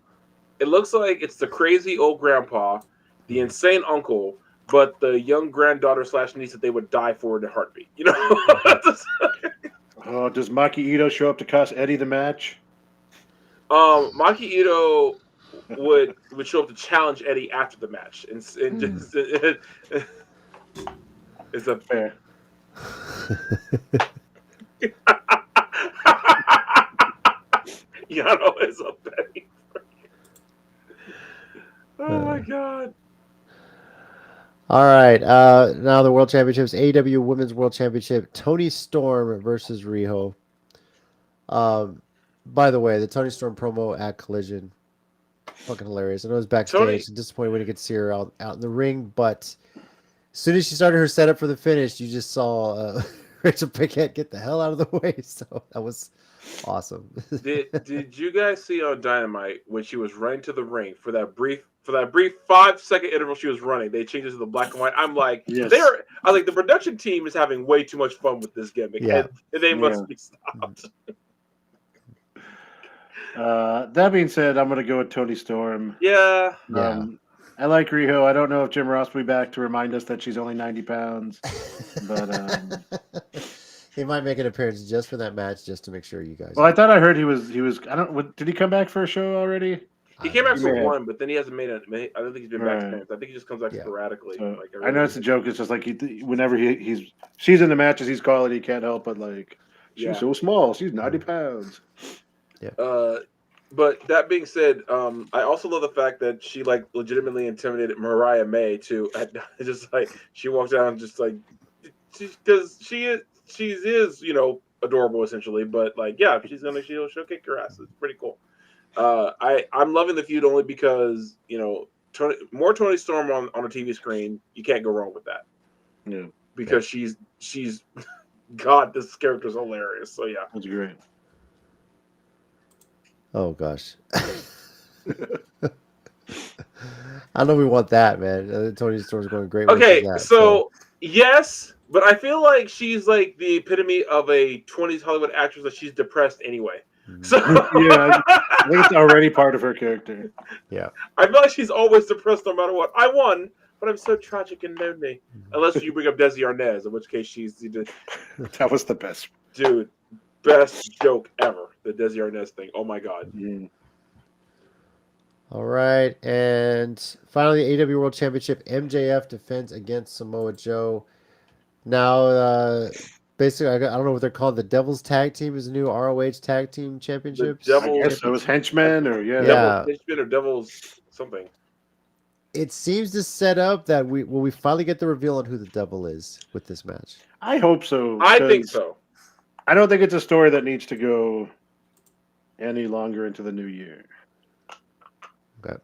it's the crazy old grandpa, the insane uncle, but the young granddaughter / niece that they would die for in a heartbeat. Oh, does Maki Ito show up to cost Eddie the match? Maki Ito would show up to challenge Eddie after the match, and just it's a fair. Yano is a betting. Oh my god. All right. Now the World Championships, AEW Women's World Championship, Toni Storm versus Riho. By the way, the Toni Storm promo at Collision, fucking hilarious. I know it was backstage. I'm disappointed we didn't get to see her out in the ring, but as soon as she started her setup for the finish, you just saw Rachel Piquet get the hell out of the way. So that was awesome. Did you guys see on Dynamite when she was running to the ring for that brief 5-second interval she was running? They changed it to the black and white. I'm like, yes. I was like, the production team is having way too much fun with this gimmick, and they must be stopped. That being said, I'm going to go with Toni Storm. Yeah. I like Riho. I don't know if Jim Ross will be back to remind us that she's only 90 pounds, but he might make an appearance just for that match, just to make sure you guys. Well, I thought I heard he was. I don't. Did he come back for a show already? He came back for one, but then he hasn't made it. I don't think he's been back since. I think he just comes back sporadically. So, I know it's a joke. It's just like whenever she's in the matches he's calling, he can't help but like she's so small. She's 90 pounds. Yeah. But that being said, I also love the fact that she like legitimately intimidated Mariah May too. Just like she walks down, just like because she is adorable essentially. But like she'll kick your ass. It's pretty cool. I'm loving the feud only because more Toni Storm on a TV screen. You can't go wrong with that. Yeah, because she's God, this character's hilarious. So yeah, that's great. Oh gosh. I know we want that, man. Toni Storm's going great. Okay, so yes, but I feel like she's like the epitome of a 20s Hollywood actress that she's depressed anyway. So yeah, I think it's already part of her character. Yeah, I feel like she's always depressed no matter what. I won, but I'm so tragic and lonely. Unless you bring up Desi Arnaz, in which case she's that was the best, dude. Best joke ever, the Desi Arnaz thing. Oh my god. Mm. All right, and finally, AEW World Championship, MJF defends against Samoa Joe. Now, basically, I don't know what they're called. The Devil's Tag Team is the new ROH Tag Team Championships. I guess so. It was Henchmen or Devil's Henchmen or Devil's something. It seems to set up that we finally get the reveal on who the Devil is with this match. I hope so. I think so. I don't think it's a story that needs to go any longer into the new year. Okay.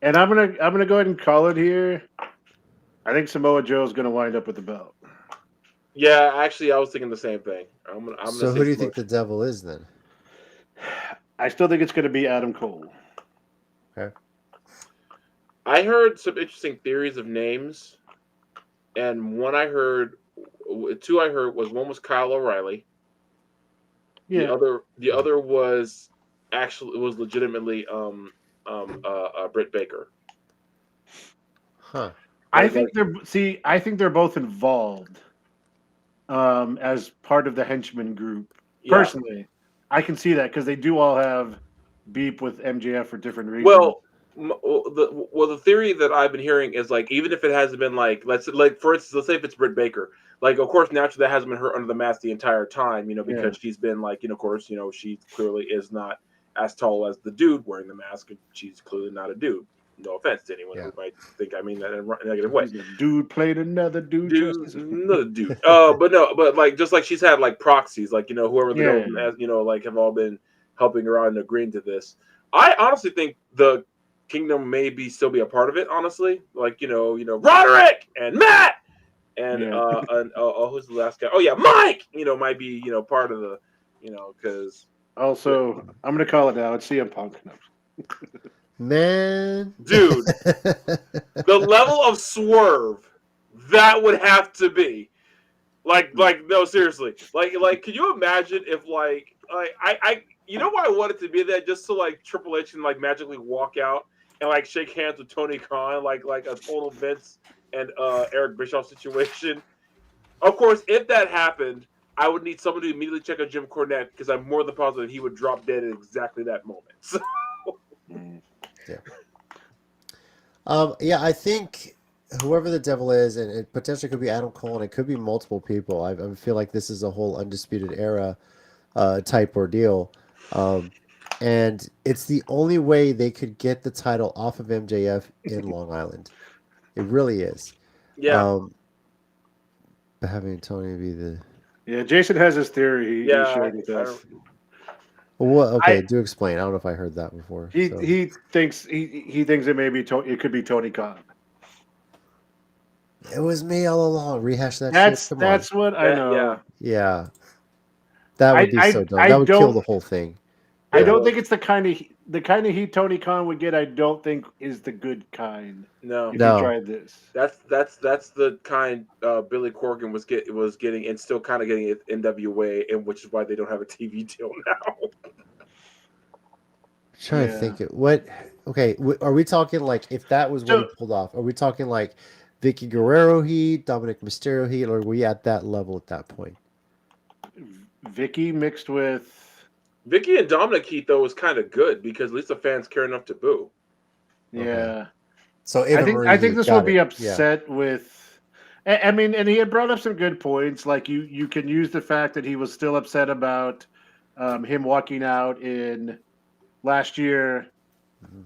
And I'm gonna go ahead and call it here. I think Samoa Joe's gonna wind up with the belt. Yeah, actually, I was thinking the same thing. So who do you think the Devil is then? I still think it's gonna be Adam Cole. Okay. I heard some interesting theories of names, and two I heard was one was Kyle O'Reilly. Yeah. The other was legitimately Britt Baker. Huh. I think they're both involved as part of the henchman group. Yeah. Personally, I can see that because they do all have beef with MJF for different reasons. Well, the theory that I've been hearing is like, even if it hasn't been like, for instance, let's say if it's Britt Baker, like, of course, naturally that hasn't been her under the mask the entire time, because she's been like, of course, she clearly is not as tall as the dude wearing the mask, and she's clearly not a dude. No offense to anyone who might think I mean that in a negative way. Dude played another dude. Another dude. But like, just like she's had like proxies, like, whoever like have all been helping her out and agreeing to this. I honestly think the Kingdom may still be a part of it. Honestly, like Roderick and Matt and who's the last guy? Oh yeah, Mike. Might be part of the because also I'm gonna call it now. It's CM Punk. Man, dude, the level of swerve that would have to be like no, seriously, like can you imagine if like I why I wanted to be there, just so like Triple H can like magically walk out and like shake hands with Tony Khan, like a total Vince and Eric Bischoff situation. Of course, if that happened, I would need someone to immediately check on Jim Cornette, because I'm more than positive he would drop dead at exactly that moment. So. Yeah, I think whoever the devil is, and it potentially could be Adam Cole, and it could be multiple people. I feel like this is a whole Undisputed Era type ordeal. And it's the only way they could get the title off of MJF in Long Island. It really is. Yeah. Having Tony be the... Yeah, Jason has his theory. He shared with us. Well, okay, do explain. I don't know if I heard that before. He thinks it may be it could be Tony Khan. It was me all along. Rehash that shit. That's what I know. Yeah. That would be so dumb. That would kill the whole thing. I don't think it's the kind of heat Tony Khan would get. I don't think is the good kind. No, if you tried this. That's the kind Billy Corgan was getting, and still kind of getting it NWA, and which is why they don't have a TV deal now. I'm trying to think are we talking like, if that was what he pulled off, are we talking like Vicky Guerrero heat, Dominic Mysterio heat, or were we at that level at that point? Vicky mixed with Vicky and Dominic heat, though, was kind of good, because at least the fans care enough to boo. Yeah. Okay. So I think this will be upset with. I mean, and he had brought up some good points. Like you can use the fact that he was still upset about him walking out in last year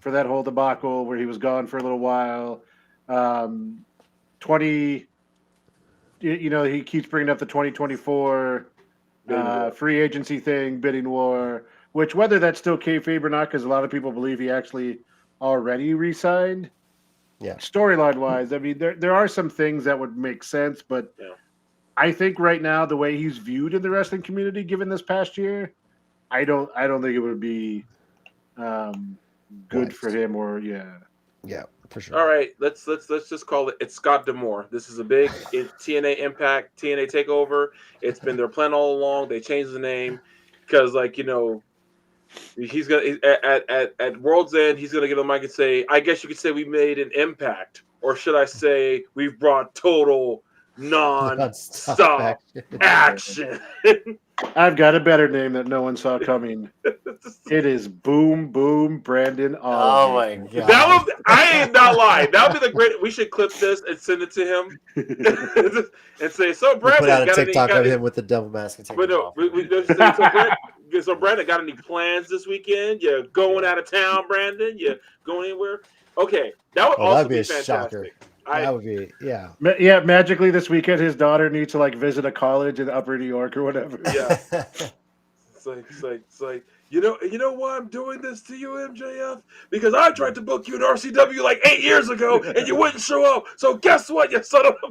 for that whole debacle where he was gone for a little while. 20, he keeps bringing up the 2024 free agency thing, bidding war, which whether that's still kayfabe or not, because a lot of people believe he actually already re-signed. Yeah. Storyline wise, I mean, there are some things that would make sense, but I think right now the way he's viewed in the wrestling community, given this past year, I don't think it would be good for him. Or yeah, for sure. All right, let's just call it. It's Scott D'Amore. This is a big TNA Impact, TNA Takeover. It's been their plan all along. They changed the name because, like, he's gonna at World's End. He's gonna get on the mic and say, "I guess you could say we made an impact, or should I say we've brought total non-stop action." I've got a better name that no one saw coming. It is Boom Boom Brandon. Oh my god! That would, I ain't not lying. That would be the great. We should clip this and send it to him and say, "So Brandon, put out a TikTok of him with the devil mask." And but no, so Brandon, got any plans this weekend? You going out of town, Brandon? You going anywhere? Okay, that would also be fantastic. Shocker. That would be, yeah. Magically this weekend, his daughter needs to like visit a college in Upper New York or whatever. Yeah, it's like you know why I'm doing this to you, MJF? Because I tried to book you at RCW like 8 years ago, and you wouldn't show up. So guess what, you son of a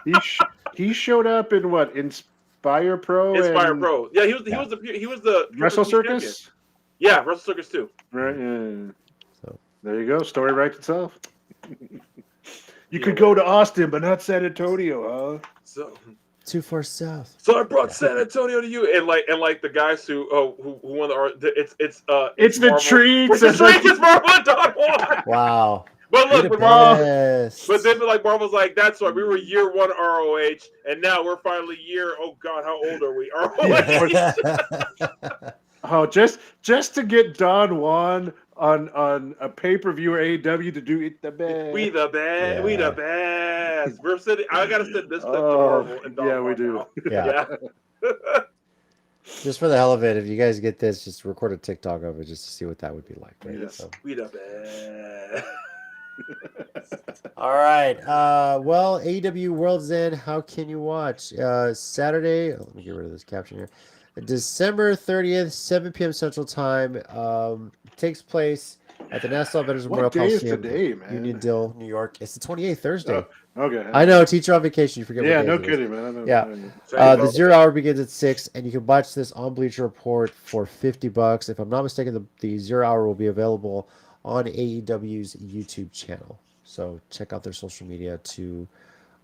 bitch? He showed up in what? Inspire Pro. Pro. Yeah, he was the Wrestle Circus. Champion. Yeah, Wrestle Circus too. Right. Yeah. So there you go. Story writes itself. You could go to Austin, but not San Antonio, huh? So too far south. So I brought San Antonio to you, and like the guys who won it's the Marvel. Treats. It's the Treats. It's Marvel and Don Juan. Wow. But look, but then like Marvel's like, that's why we were year one ROH, and now we're finally year. Oh God, how old are we? ROH. Oh, just to get Don Juan on a pay-per-view or AEW to do it the best. We the best. We the best. We're sitting. I gotta send this clip to Marvel and Don yeah, we Juan do. now. Yeah. Just for the hell of it, if you guys get this, just record a TikTok of it just to see what that would be like. Right? Yes. So. We the best. All right. Well, AEW Worlds End. How can you watch? Saturday. Let me get rid of this caption here. December 30th, 7 p.m. Central Time. Takes place at the Nassau Veterans Memorial What day is Coliseum, today, man? Uniondale, New York. It's the 28th, Thursday. Oh, okay. I know, teacher on vacation. You forget Yeah, what day no it is. kidding, man. I know. Yeah. The 0 hour begins at 6, and you can watch this on Bleacher Report for $50. If I'm not mistaken, the 0 hour will be available on AEW's YouTube channel. So check out their social media to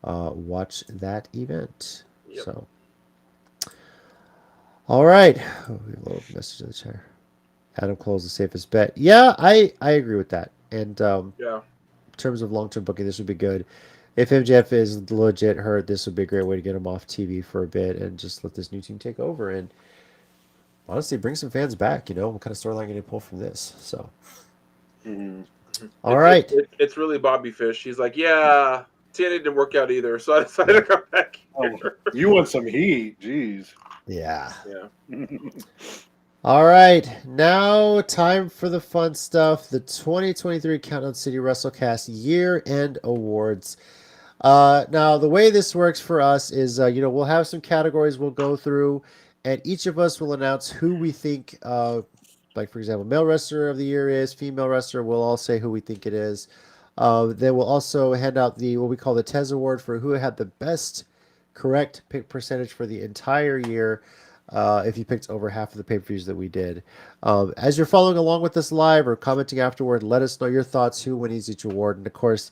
watch that event. Yep. So, all right. Oh, we have a little message in the chat. Adam Cole's the safest bet. Yeah, I agree with that. And in terms of long-term booking, this would be good. If MJF is legit hurt, this would be a great way to get him off TV for a bit and just let this new team take over and honestly bring some fans back. You know, what kind of storyline can you pull from this? So, all right. It's really Bobby Fish. He's like, yeah, TNA didn't work out either, so I decided to come back here. You want some heat? Jeez. Yeah. Yeah. All right, now time for the fun stuff. The 2023 Countdown City WrestleCast Year End Awards. Now, the way this works for us is, we'll have some categories we'll go through, and each of us will announce who we think, like, for example, male wrestler of the year is, female wrestler, we'll all say who we think it is. Then we'll also hand out what we call the Tez Award for who had the best correct pick percentage for the entire year. If you picked over half of the pay-per-views that we did. As you're following along with us live or commenting afterward, let us know your thoughts, who wins each award. And of course,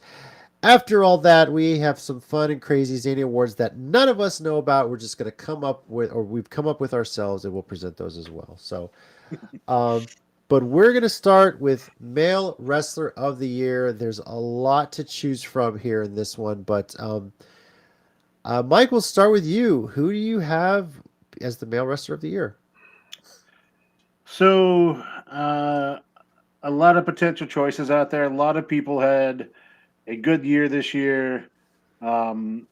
after all that, we have some fun and crazy zany awards that none of us know about. We're just going to come up with, or we've come up with ourselves, and we'll present those as well. So, but we're going to start with Male Wrestler of the Year. There's a lot to choose from here in this one, but Mike, we'll start with you. Who do you have as the Male Wrestler of the Year? So, a lot of potential choices out there. A lot of people had a good year this year. Some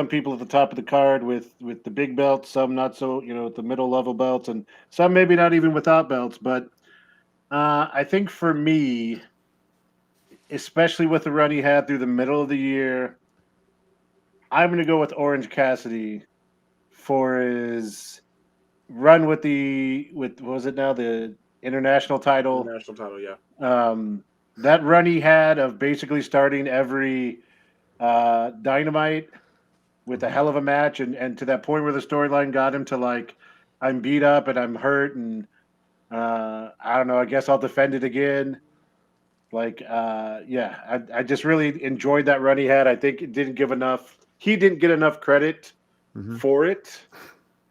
people at the top of the card with the big belts, some not so, at the middle level belts, and some maybe not even without belts. But I think for me, especially with the run he had through the middle of the year, I'm going to go with Orange Cassidy for his run with what was it now, the international title? International title, yeah. That run he had of basically starting every Dynamite with a hell of a match, and to that point where the storyline got him to, like, I'm beat up and I'm hurt, and I don't know, I guess I'll defend it again. Like, I just really enjoyed that run he had. I think he didn't get enough credit for it.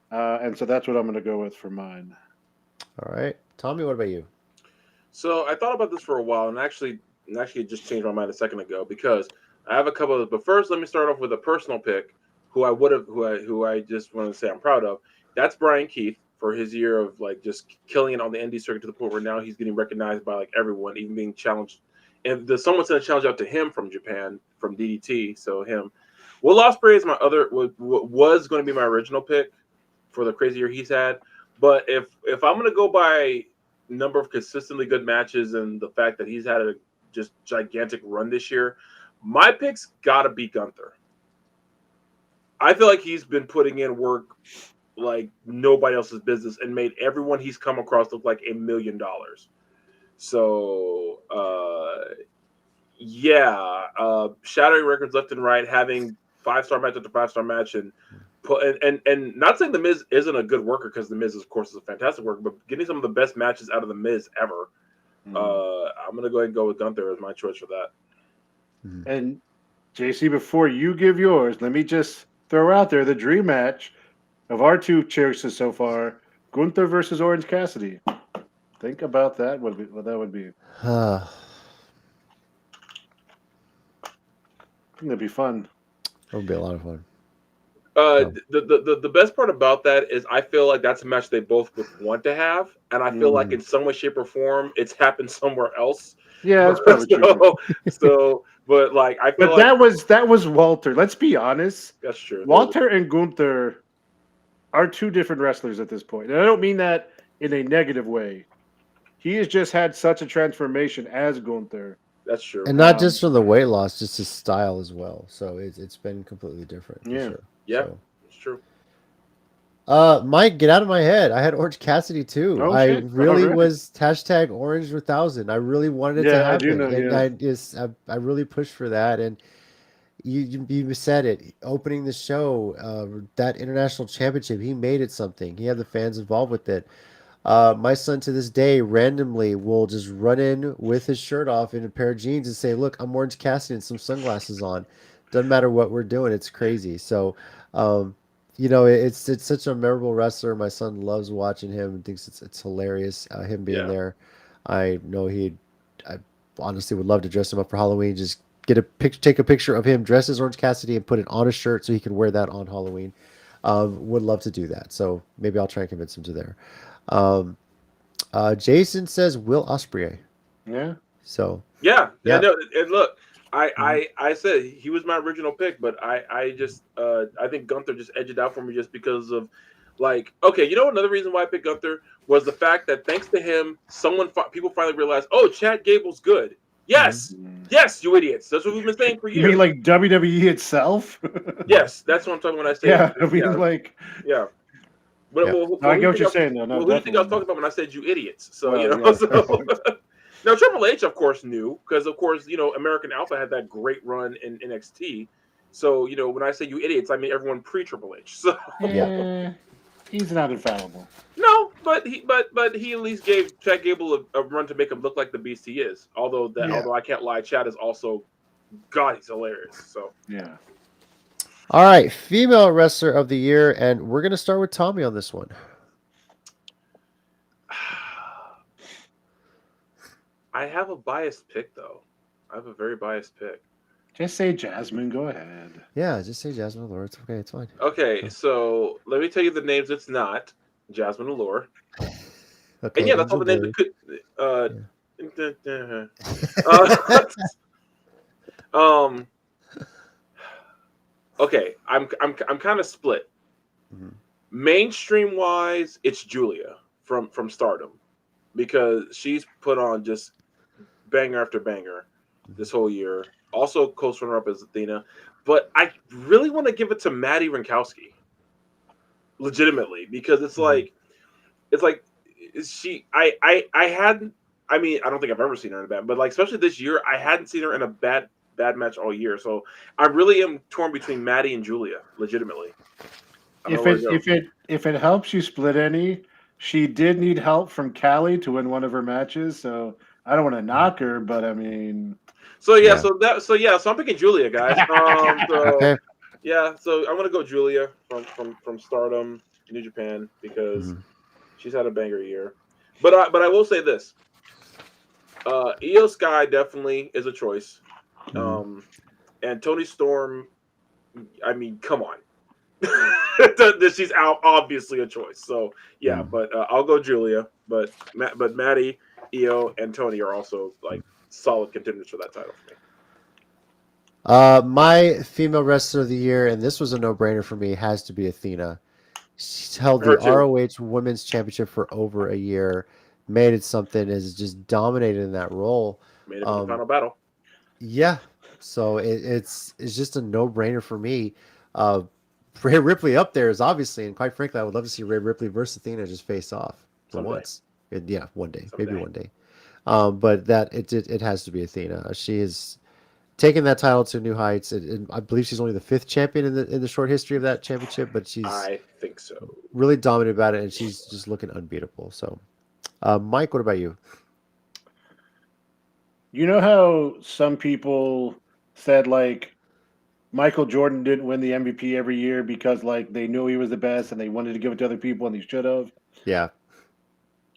And so that's what I'm going to go with for mine. All right. Tommy, what about you? So I thought about this for a while, and actually just changed my mind a second ago because I have a couple of. But first, let me start off with a personal pick, who I just want to say I'm proud of. That's Brian Keith for his year of, like, just killing it on the indie circuit to the point where now he's getting recognized by, like, everyone, even being challenged. And someone sent a challenge out to him from Japan, from DDT. So him. Will Ospreay is my other was going to be my original pick for the crazy year he's had. But if I'm going to go by number of consistently good matches and the fact that he's had a just gigantic run this year, my pick's got to be Gunther. I feel like he's been putting in work like nobody else's business and made everyone he's come across look like $1 million. So, shattering records left and right, having 5-star match after 5-star match, and not saying the Miz isn't a good worker, because the Miz, of course, is a fantastic worker, but getting some of the best matches out of the Miz ever. I'm gonna go ahead and go with Gunther as my choice for that. And JC, before you give yours, let me just throw out there the dream match of our two choices so far: Gunther versus Orange Cassidy. Think about that. What that would be. I think that'd be fun. That would be a lot of fun. The best part about that is I feel like that's a match they both would want to have, and I feel like in some way, shape, or form, it's happened somewhere else. Yeah, that's probably true. But like I feel But like that was Walter. Let's be honest. that's true. Walter and Gunther are two different wrestlers at this point. And I don't mean that in a negative way. He has just had such a transformation as Gunther. That's true. And not just from the weight loss, just his style as well. So it's been completely different. For Yeah. sure. Yeah, So. it's true. Mike, get out of my head. I had Orange Cassidy too. Oh, I shit. really All right. was hashtag Orange 1000. I really wanted it to happen. I do know, and I really pushed for that. And you said it, opening the show, that international championship, he made it something. He had the fans involved with it. My son to this day randomly will just run in with his shirt off in a pair of jeans and say, "Look, I'm Orange Cassidy," and some sunglasses on. Doesn't matter what we're doing. It's crazy. So, it's such a memorable wrestler. My son loves watching him and thinks it's hilarious, him being there. I know I honestly would love to dress him up for Halloween. Just take a picture of him dressed as Orange Cassidy and put it on a shirt so he can wear that on Halloween. Would love to do that. So maybe I'll try and convince him to there. Jason says Will Ospreay. Yeah. So yeah. No, and look, I said he was my original pick, but I just I think Gunther just edged it out for me just because of like, okay, another reason why I picked Gunther was the fact that thanks to him, people finally realized, oh, Chad Gable's good. Yes, yes, you idiots. That's what we've been saying for years. You mean like WWE itself? Yes, that's what I'm talking when I say. Yeah, I mean like. Yeah. I get what you're saying, though. No, who do you think I was talking about when I said you idiots? So well, Now Triple H, of course, knew because, of course, American Alpha had that great run in NXT. So when I say you idiots, I mean everyone pre Triple H. So he's not infallible. No, but he at least gave Chad Gable a run to make him look like the beast he is. Although I can't lie, Chad is also, God, he's hilarious. So yeah. All right, female wrestler of the year, and we're gonna start with Tommy on this one. I have a biased pick, though. I have a very biased pick. Just say Jasmine. Go ahead. Yeah, just say Jasmine Allure. It's okay. It's fine. Okay, so let me tell you the names. It's not Jasmine Allure. Okay. And yeah, that's all the names that could. Okay, I'm kind of split. Mm-hmm. Mainstream wise, it's Julia from Stardom because she's put on just banger after banger this whole year. Also, close runner up is Athena, but I really want to give it to Maddie Rinkowski. Legitimately, because it's like she. I hadn't. I mean, I don't think I've ever seen her in a bad, but like especially this year, I hadn't seen her in a bad match all year. So I really am torn between Maddie and Julia. Legitimately. If it helps you split any, she did need help from Callie to win one of her matches. So I don't want to knock her, but I mean. So I'm picking Julia, guys. Okay. Yeah, so I'm gonna go Julia from Stardom, New Japan, because she's had a banger year. But I will say this: Io Sky definitely is a choice, and Toni Storm. I mean, come on, she's obviously a choice. So yeah, but I'll go Julia. But Maddie, Io, and Toni are also like solid contenders for that title for me. My female wrestler of the year, and this was a no-brainer for me, has to be Athena. She's held the ROH Women's Championship for over a year, made it something, has just dominated in that role. Made it in the final battle. Yeah, so it's just a no-brainer for me. Rhea Ripley up there is obviously, and quite frankly, I would love to see Rhea Ripley versus Athena just face off for once. Yeah, one day, maybe one day. But that it has to be Athena. She has taken that title to new heights. I believe she's only the 5th champion in the short history of that championship, but I think so. Really dominant about it, and she's just looking unbeatable. So, Mike, what about you? You know how some people said like Michael Jordan didn't win the MVP every year because like they knew he was the best and they wanted to give it to other people and he should have. Yeah.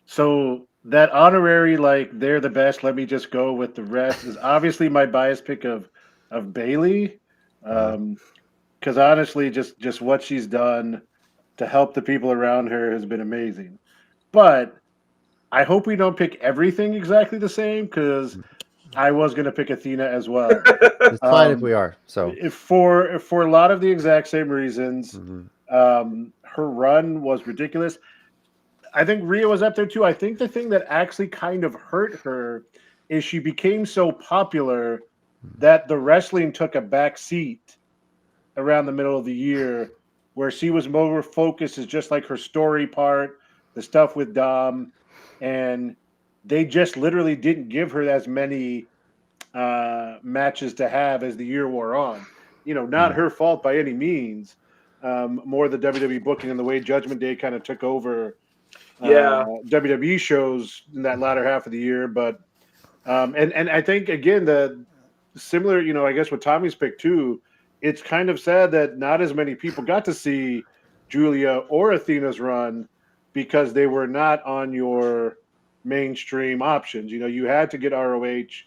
So that honorary, like they're the best, let me just go with the rest, is obviously my bias pick of Bailey. because honestly, just what she's done to help the people around her has been amazing. But I hope we don't pick everything exactly the same, because I was going to pick Athena as well. It's fine if we are. So For a lot of the exact same reasons, mhm. her run was ridiculous. I think Rhea was up there too. I think the thing that actually kind of hurt her is she became so popular that the wrestling took a back seat around the middle of the year, where she was more focused as just like her story part, the stuff with Dom, and they just literally didn't give her as many matches to have as the year wore on. Not her fault by any means. More the WWE booking and the way Judgment Day kind of took over Yeah. WWE shows in that latter half of the year. But and I think again the similar, I guess with Tommy's pick too, it's kind of sad that not as many people got to see Julia or Athena's run because they were not on your mainstream options. You had to get ROH.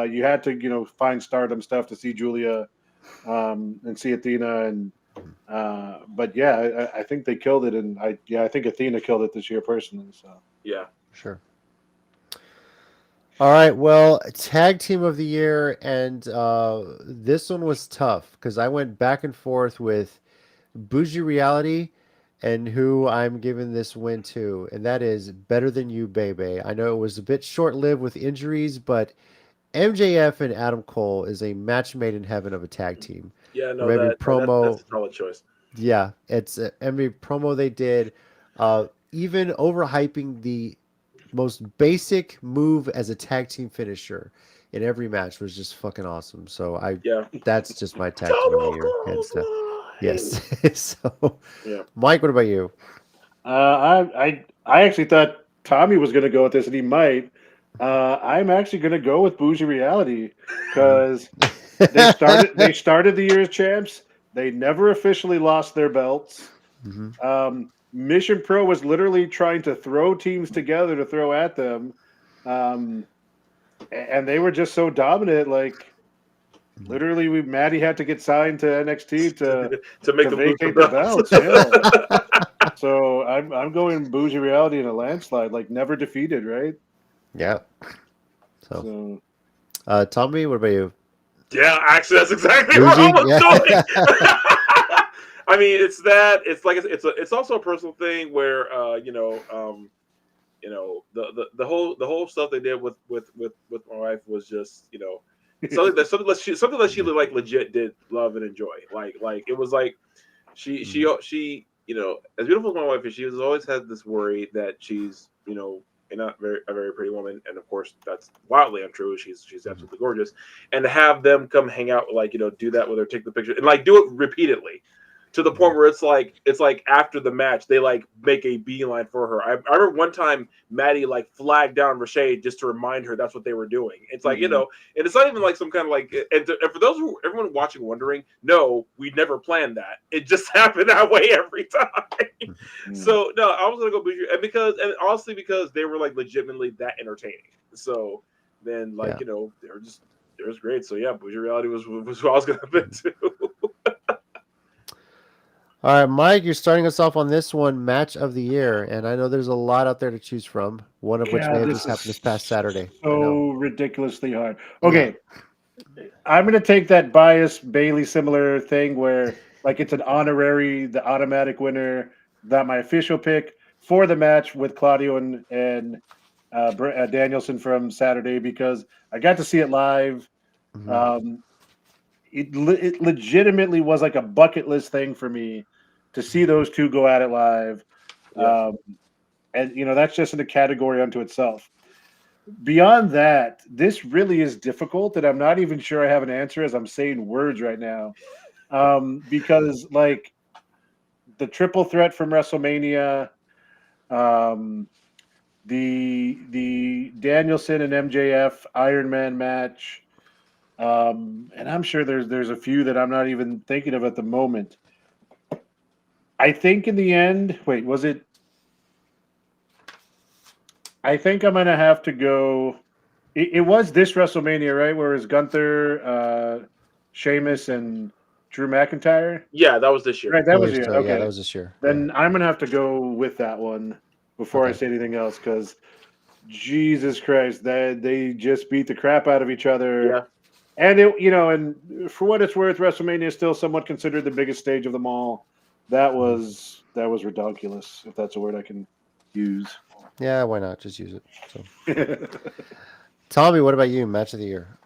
You had to, find Stardom stuff to see Julia and see Athena. And but yeah, I think they killed it, and I think Athena killed it this year personally. So Yeah. Sure. All right. Well, tag team of the year, and this one was tough because I went back and forth with Bougie Reality and who I'm giving this win to, and that is Better Than You, Baby. I know it was a bit short-lived with injuries, but MJF and Adam Cole is a match made in heaven of a tag team. Yeah. No, Or every promo, that's a solid choice. yeah, it's every promo they did, even overhyping the most basic move as a tag team finisher in every match was just fucking awesome. So that's just my tag team of the year, hands down. Yes. So, Yeah. Mike, what about you? I actually thought Tommy was going to go with this, and he might. I'm actually going to go with Bougie Reality because they started the year as champs. They never officially lost their belts. Mission Pro was literally trying to throw teams together to throw at them, and they were just so dominant. Like literally, Maddie had to get signed to NXT to make them vacate lose the belts. Yeah. So I'm going Bougie Reality in a landslide, like never defeated, right? Yeah. So, Tommy, what about you? Yeah, actually, that's exactly Bougie? what I was Yeah. doing. I mean, it's that. It's like it's also a personal thing where the whole stuff they did with my wife was just something that she like legit did love and enjoy. Like it was like she as beautiful as my wife is, she has always had this worry that she's a very pretty woman, and of course that's wildly untrue. She's absolutely gorgeous, and to have them come hang out, do that with her, take the picture, and do it repeatedly, to the point where it's like after the match they make a beeline for her. I remember one time Maddie flagged down Rashay just to remind her that's what they were doing. It's and it's not even some kind of and for everyone watching wondering, no, we never planned that. It just happened that way every time. So no, I was gonna go Bougie, and honestly because they were legitimately that entertaining. So then they were great. So yeah, Bougie Reality was who I was gonna pick too. All right, Mike, you're starting us off on this one, match of the year, and I know there's a lot out there to choose from. One of which may have just happened this past Saturday. So ridiculously hard. Okay, I'm going to take that biased Bailey similar thing where it's an honorary, the automatic winner, not my official pick for the match with Claudio and Danielson from Saturday, because I got to see it live. It legitimately was like a bucket list thing for me to see those two go at it live. And that's just in a category unto itself. Beyond that, this really is difficult, and I'm not even sure I have an answer as I'm saying words right now. Because the triple threat from WrestleMania, the Danielson and MJF Iron Man match, and I'm sure there's a few that I'm not even thinking of at the moment. I think in the end, was it? I think I'm gonna have to go. It was this WrestleMania, right? Where it was Gunther, Sheamus, and Drew McIntyre. Yeah, that was this year. Right, that was So, okay. yeah, that was this year. Then I'm gonna have to go with that one before I say anything else, because Jesus Christ, that they just beat the crap out of each other. Yeah. And and for what it's worth, WrestleMania is still somewhat considered the biggest stage of them all. That was ridiculous, if that's a word I can use. Yeah, why not? Just use it. So, Tommy, what about you? Match of the year.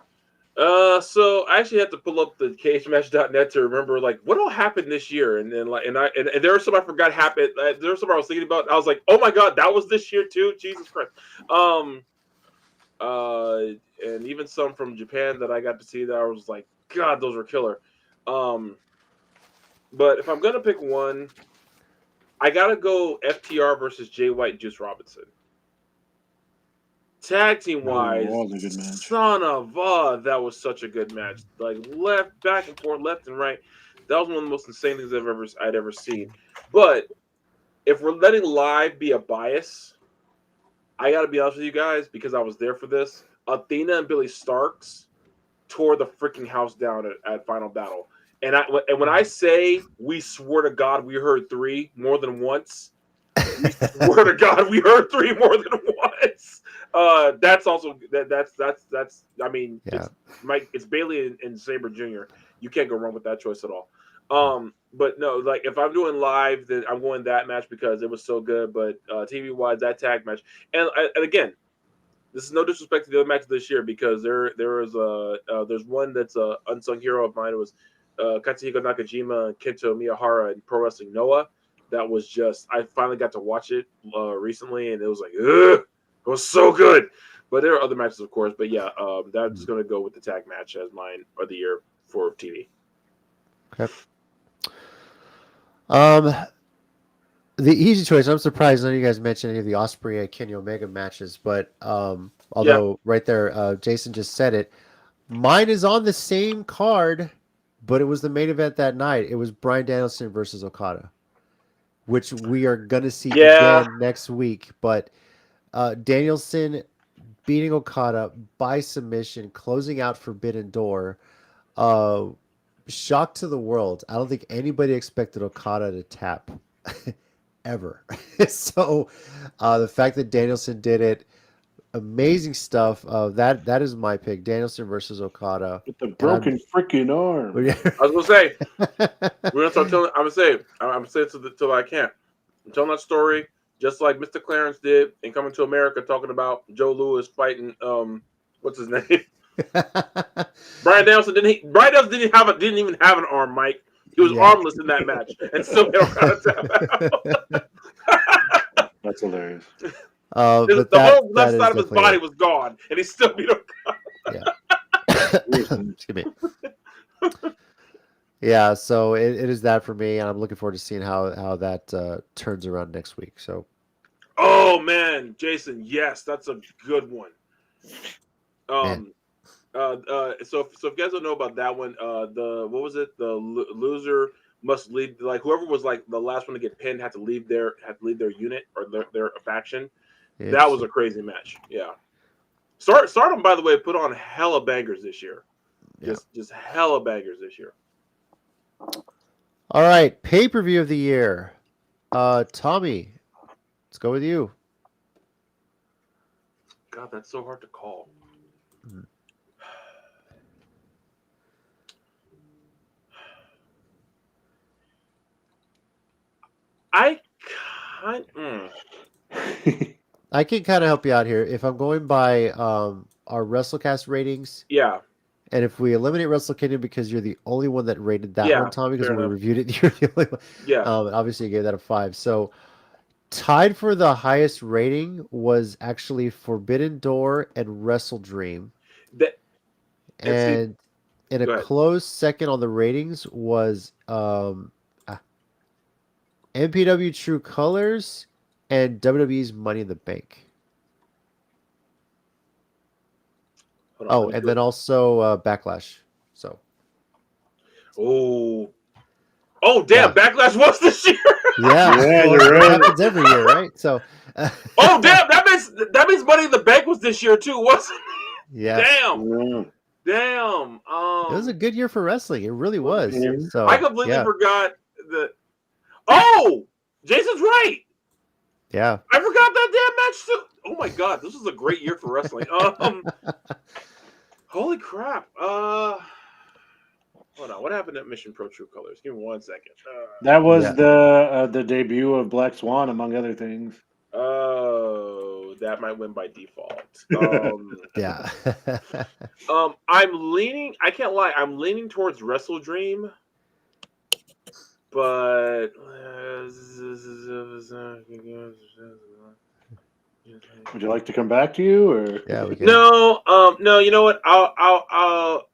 So I actually had to pull up the cagematch.net to remember like what all happened this year, and then like and there were some I forgot happened. There were some I was thinking about. I was like, oh my god, that was this year too. Jesus Christ. And even some from Japan that I got to see that I was like, God, those were killer. But if I'm gonna pick one, I gotta go FTR versus Jay White and Juice Robinson. Tag team wise, son of that was such a good match. Like back and forth, left and right. That was one of the most insane things I'd ever seen. But if we're letting live be a bias, I got to be honest with you guys because I was there for this. Athena and Billy Starks tore the freaking house down at Final Battle. And when I say we swore to God we heard 3 more than once, we swear to God we heard 3 more than once. That's also that's. I mean, yeah. It's Bailey and Sabre Jr. You can't go wrong with that choice at all. But no, like if I'm doing live, then I'm going that match because it was so good. But TV wise, that tag match, and again, this is no disrespect to the other matches this year because there's one that's a unsung hero of mine. It was Katsuhiko Nakajima and Kento Miyahara in Pro Wrestling Noah. That was just I finally got to watch it recently, and it was like, ugh. It was so good, but there are other matches, of course. But yeah, that's going to go with the tag match as mine of the year for TV. Okay. The easy choice. I'm surprised none of you guys mentioned any of the Ospreay and Kenny Omega matches, but although right there, Jason just said it. Mine is on the same card, but it was the main event that night. It was Bryan Danielson versus Okada, which we are going to see again next week, but. Danielson beating Okada by submission, closing out Forbidden Door. Shock to the world. I don't think anybody expected Okada to tap ever. So the fact that Danielson did it, amazing stuff. That is my pick. Danielson versus Okada. With the broken freaking arm. I was gonna say we're gonna start telling. I'm gonna say it till I can't. I'm telling that story. Just like Mr. Clarence did in Coming to America, talking about Joe Louis fighting what's his name? Bryan Danielson didn't even have an arm, Mike. He was armless in that match and still made Okada tap out. That's hilarious. The whole left side of his body was gone, and he still beat Okada. Excuse me. Yeah, so it is that for me, and I'm looking forward to seeing how that turns around next week. So, oh man, Jason, yes, that's a good one. So if you guys don't know about that one, what was it? The loser must leave. Like whoever was like the last one to get pinned had to leave their unit or their faction. Yes. That was a crazy match. Yeah. Stardom, by the way, put on hella bangers this year. Just hella bangers this year. All right, pay-per-view of the year. Tommy, let's go with you. God, that's so hard to call. I can kind of help you out here. If I'm going by our WrestleCast ratings. Yeah. And if we eliminate Wrestle Kingdom because you're the only one that rated that one, Tommy, because when we reviewed it, you're the only one. Yeah. Obviously, you gave that a 5. So tied for the highest rating was actually Forbidden Door and Wrestle Dream. And in a close second on the ratings was NPW True Colors and WWE's Money in the Bank. And then also Backlash. So. Oh, damn! Yeah. Backlash was this year. Yeah, you're right. It happens every year, right? So. Damn! That means Money in the Bank was this year too, wasn't it? Yeah. Damn. Damn. It was a good year for wrestling. It really was. Yeah. So I completely yeah, forgot that. Oh, Jason's right. yeah. I forgot that damn match too. Oh my god, this was a great year for wrestling. Holy crap. Hold on. What happened at Mission Pro True Colors? Give me 1 second. That was Yeah. the debut of Black Swan, among other things. Oh, that might win by default. Yeah. I'm leaning. I can't lie. I'm leaning towards Wrestle Dream, but Would you like to come back to you, or Yeah, we can. no. No. You know what? I'll.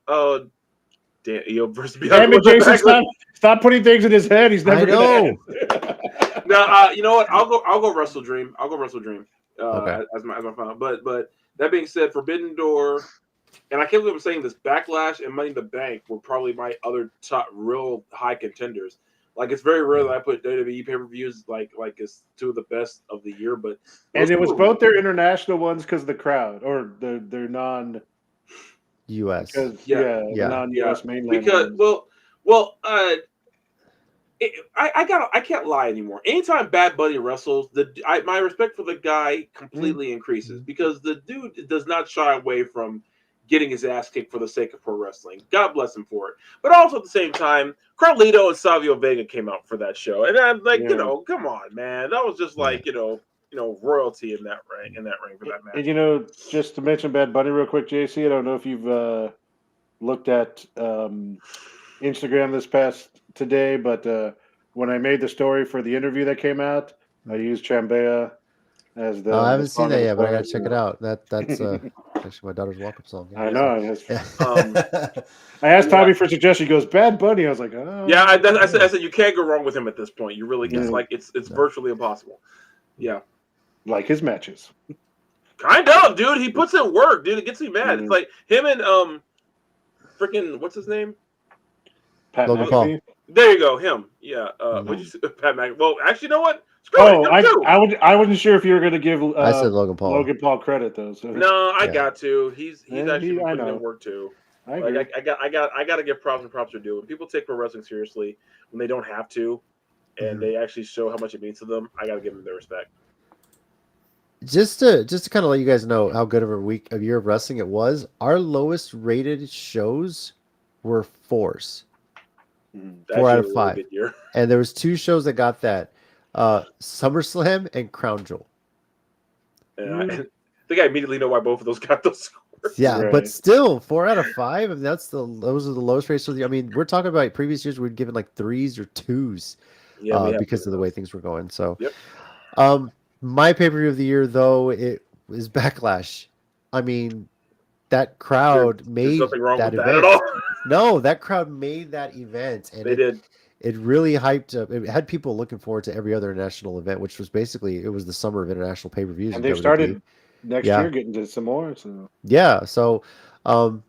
Damn, versus damn it, Jason! Stop putting things in his head. He's never I gonna know. answer. No. You know what? I'll go Wrestle Dream. I'll go Wrestle Dream. Okay. As my final. But that being said, Forbidden Door. And I can't believe I'm saying this. Backlash and Money in the Bank were probably my other top real high contenders. Like, it's very rare that I put WWE pay-per-views like as two of the best of the year, but and it was both their international ones because of the crowd, or their non U.S. because Yeah. the non-US mainland because ones. I can't lie anymore. Anytime Bad Bunny wrestles, my respect for the guy completely increases because the dude does not shy away from getting his ass kicked for the sake of pro wrestling. God bless him for it. But also at the same time, Carlito and Savio Vega came out for that show, and I'm like, come on, man, that was just like royalty in that ring for that match. And just to mention Bad Bunny real quick, JC, I don't know if you've looked at Instagram this past today, but when I made the story for the interview that came out, I used Chambea as the. I haven't seen song that of the yet, but I song. gotta check it out. That's actually my daughter's walk-up song. I know. Yeah. I asked Tommy for suggestion. He goes, Bad Bunny. I was like, oh. Yeah, I said you can't go wrong with him at this point. You really, it's virtually impossible. Yeah. Like his matches. Kind of, dude. He puts in work, dude. It gets me mad. It's like him and freaking what's his name? Pat Logan McAfee. Paul. There you go, him. Yeah. What'd you say? Pat McAfee. Well, actually, you know what? I wasn't sure if you were going to give. I said Logan Paul. Logan Paul credit though. So. No, I got to. He's actually I putting know. in work too. I agree. I got to give props and props are due. When people take pro wrestling seriously, when they don't have to, and they actually show how much it means to them, I got to give them their respect. Just to kind of let you guys know how good of a year of wrestling it was. Our lowest rated shows were 4s. 4 out of 5. Really and there was 2 shows that got that. SummerSlam and Crown Jewel. And I think I immediately know why both of those got those scores. Yeah, right. but still 4 out of 5. I mean, those are the lowest rates. I mean, we're talking about previous years we'd given like 3s or 2s because of the way things were going. So, my pay-per-view of the year though it was Backlash. I mean, that crowd made nothing wrong that with event. That at all. No, that crowd made that event, and they did. It really hyped up. It had people looking forward to every other international event, which was basically it was the summer of international pay-per-views. And they've started next year getting to some more. So yeah, so I'm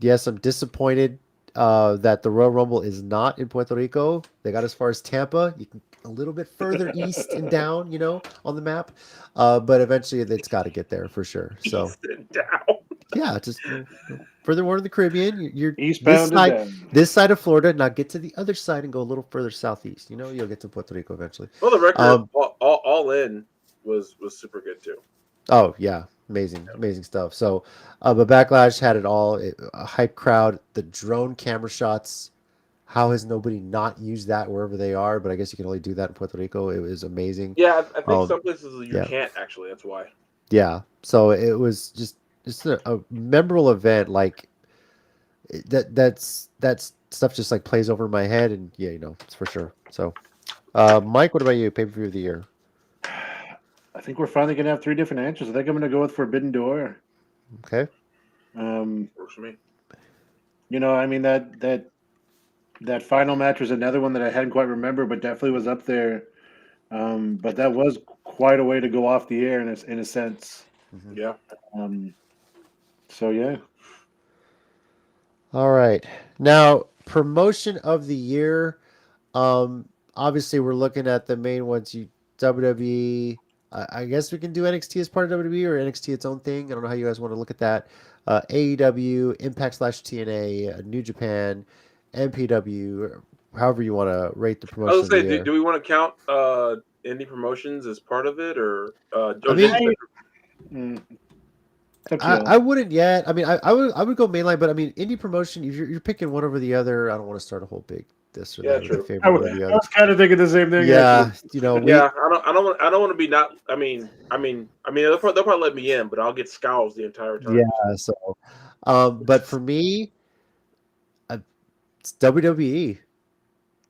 disappointed that the Royal Rumble is not in Puerto Rico. They got as far as Tampa. You can a little bit further east and down, on the map, but eventually it's got to get there for sure. So east and down. Yeah, just further more in the Caribbean. You're eastbound this side of Florida. Now get to the other side and go a little further southeast. You'll get to Puerto Rico eventually. Well, the record all in was super good too. Oh yeah, amazing stuff. So, but Backlash had it all. A hype crowd, the drone camera shots. How has nobody not used that wherever they are? But I guess you can only do that in Puerto Rico. It was amazing. Yeah, I think some places you can't actually. That's why. Yeah, so it was just a memorable event. Like that's stuff just like plays over my head, and it's for sure. So, Mike, what about you? Pay-per-view of the year. I think we're finally gonna have 3 different answers. I think I'm gonna go with Forbidden Door. Okay. Works for me. I mean that final match was another one that I hadn't quite remembered, but definitely was up there. But that was quite a way to go off the air in a sense. Mm-hmm. Yeah. So yeah. All right. Now, promotion of the year. Obviously we're looking at the main ones. WWE, I guess we can do NXT as part of WWE or NXT its own thing. I don't know how you guys want to look at that. AEW, Impact/TNA, New Japan, NPW, however you want to rate the I promotion was of the gonna say, year. do we want to count indie promotions as part of it, or I mean, It's up to y'all. I wouldn't yet. I mean, I would go mainline, but I mean, indie promotion. If you're picking one over the other, I don't want to start a whole big this or Yeah, that, or the true. favorite over the I other. was kind of thinking the same thing. Yeah, Actually. Yeah, I don't want to be not. I mean, they'll probably let me in, but I'll get scowls the entire time. yeah. So, but for me, it's WWE.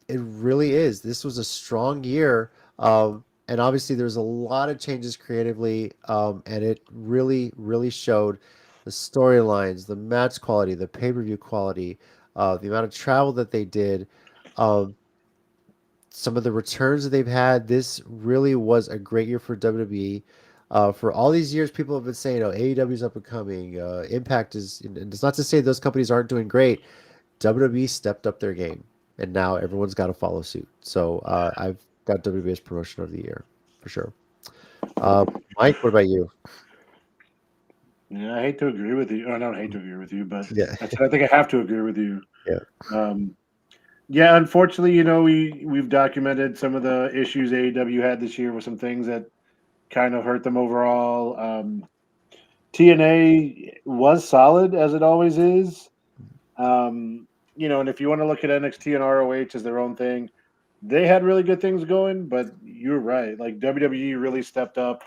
It really is. This was a strong year. And obviously there's a lot of changes creatively. And it really, really showed the storylines, the match quality, the pay-per-view quality, the amount of travel that they did, um, some of the returns that they've had. This really was a great year for WWE. For all these years, people have been saying, "Oh, AEW is up and coming. Impact is." And it's not to say those companies aren't doing great. WWE stepped up their game, and now everyone's got to follow suit. So I've got WWE as promotion of the year for sure. Mike, what about you? Yeah, I hate to agree with you. I don't hate to agree with you, but Yeah, I think I have to agree with you. yeah, Yeah, unfortunately, we've documented some of the issues AEW had this year with some things that kind of hurt them overall. TNA was solid as it always is. And if you want to look at NXT and ROH as their own thing, they had really good things going. But you're right, like WWE really stepped up,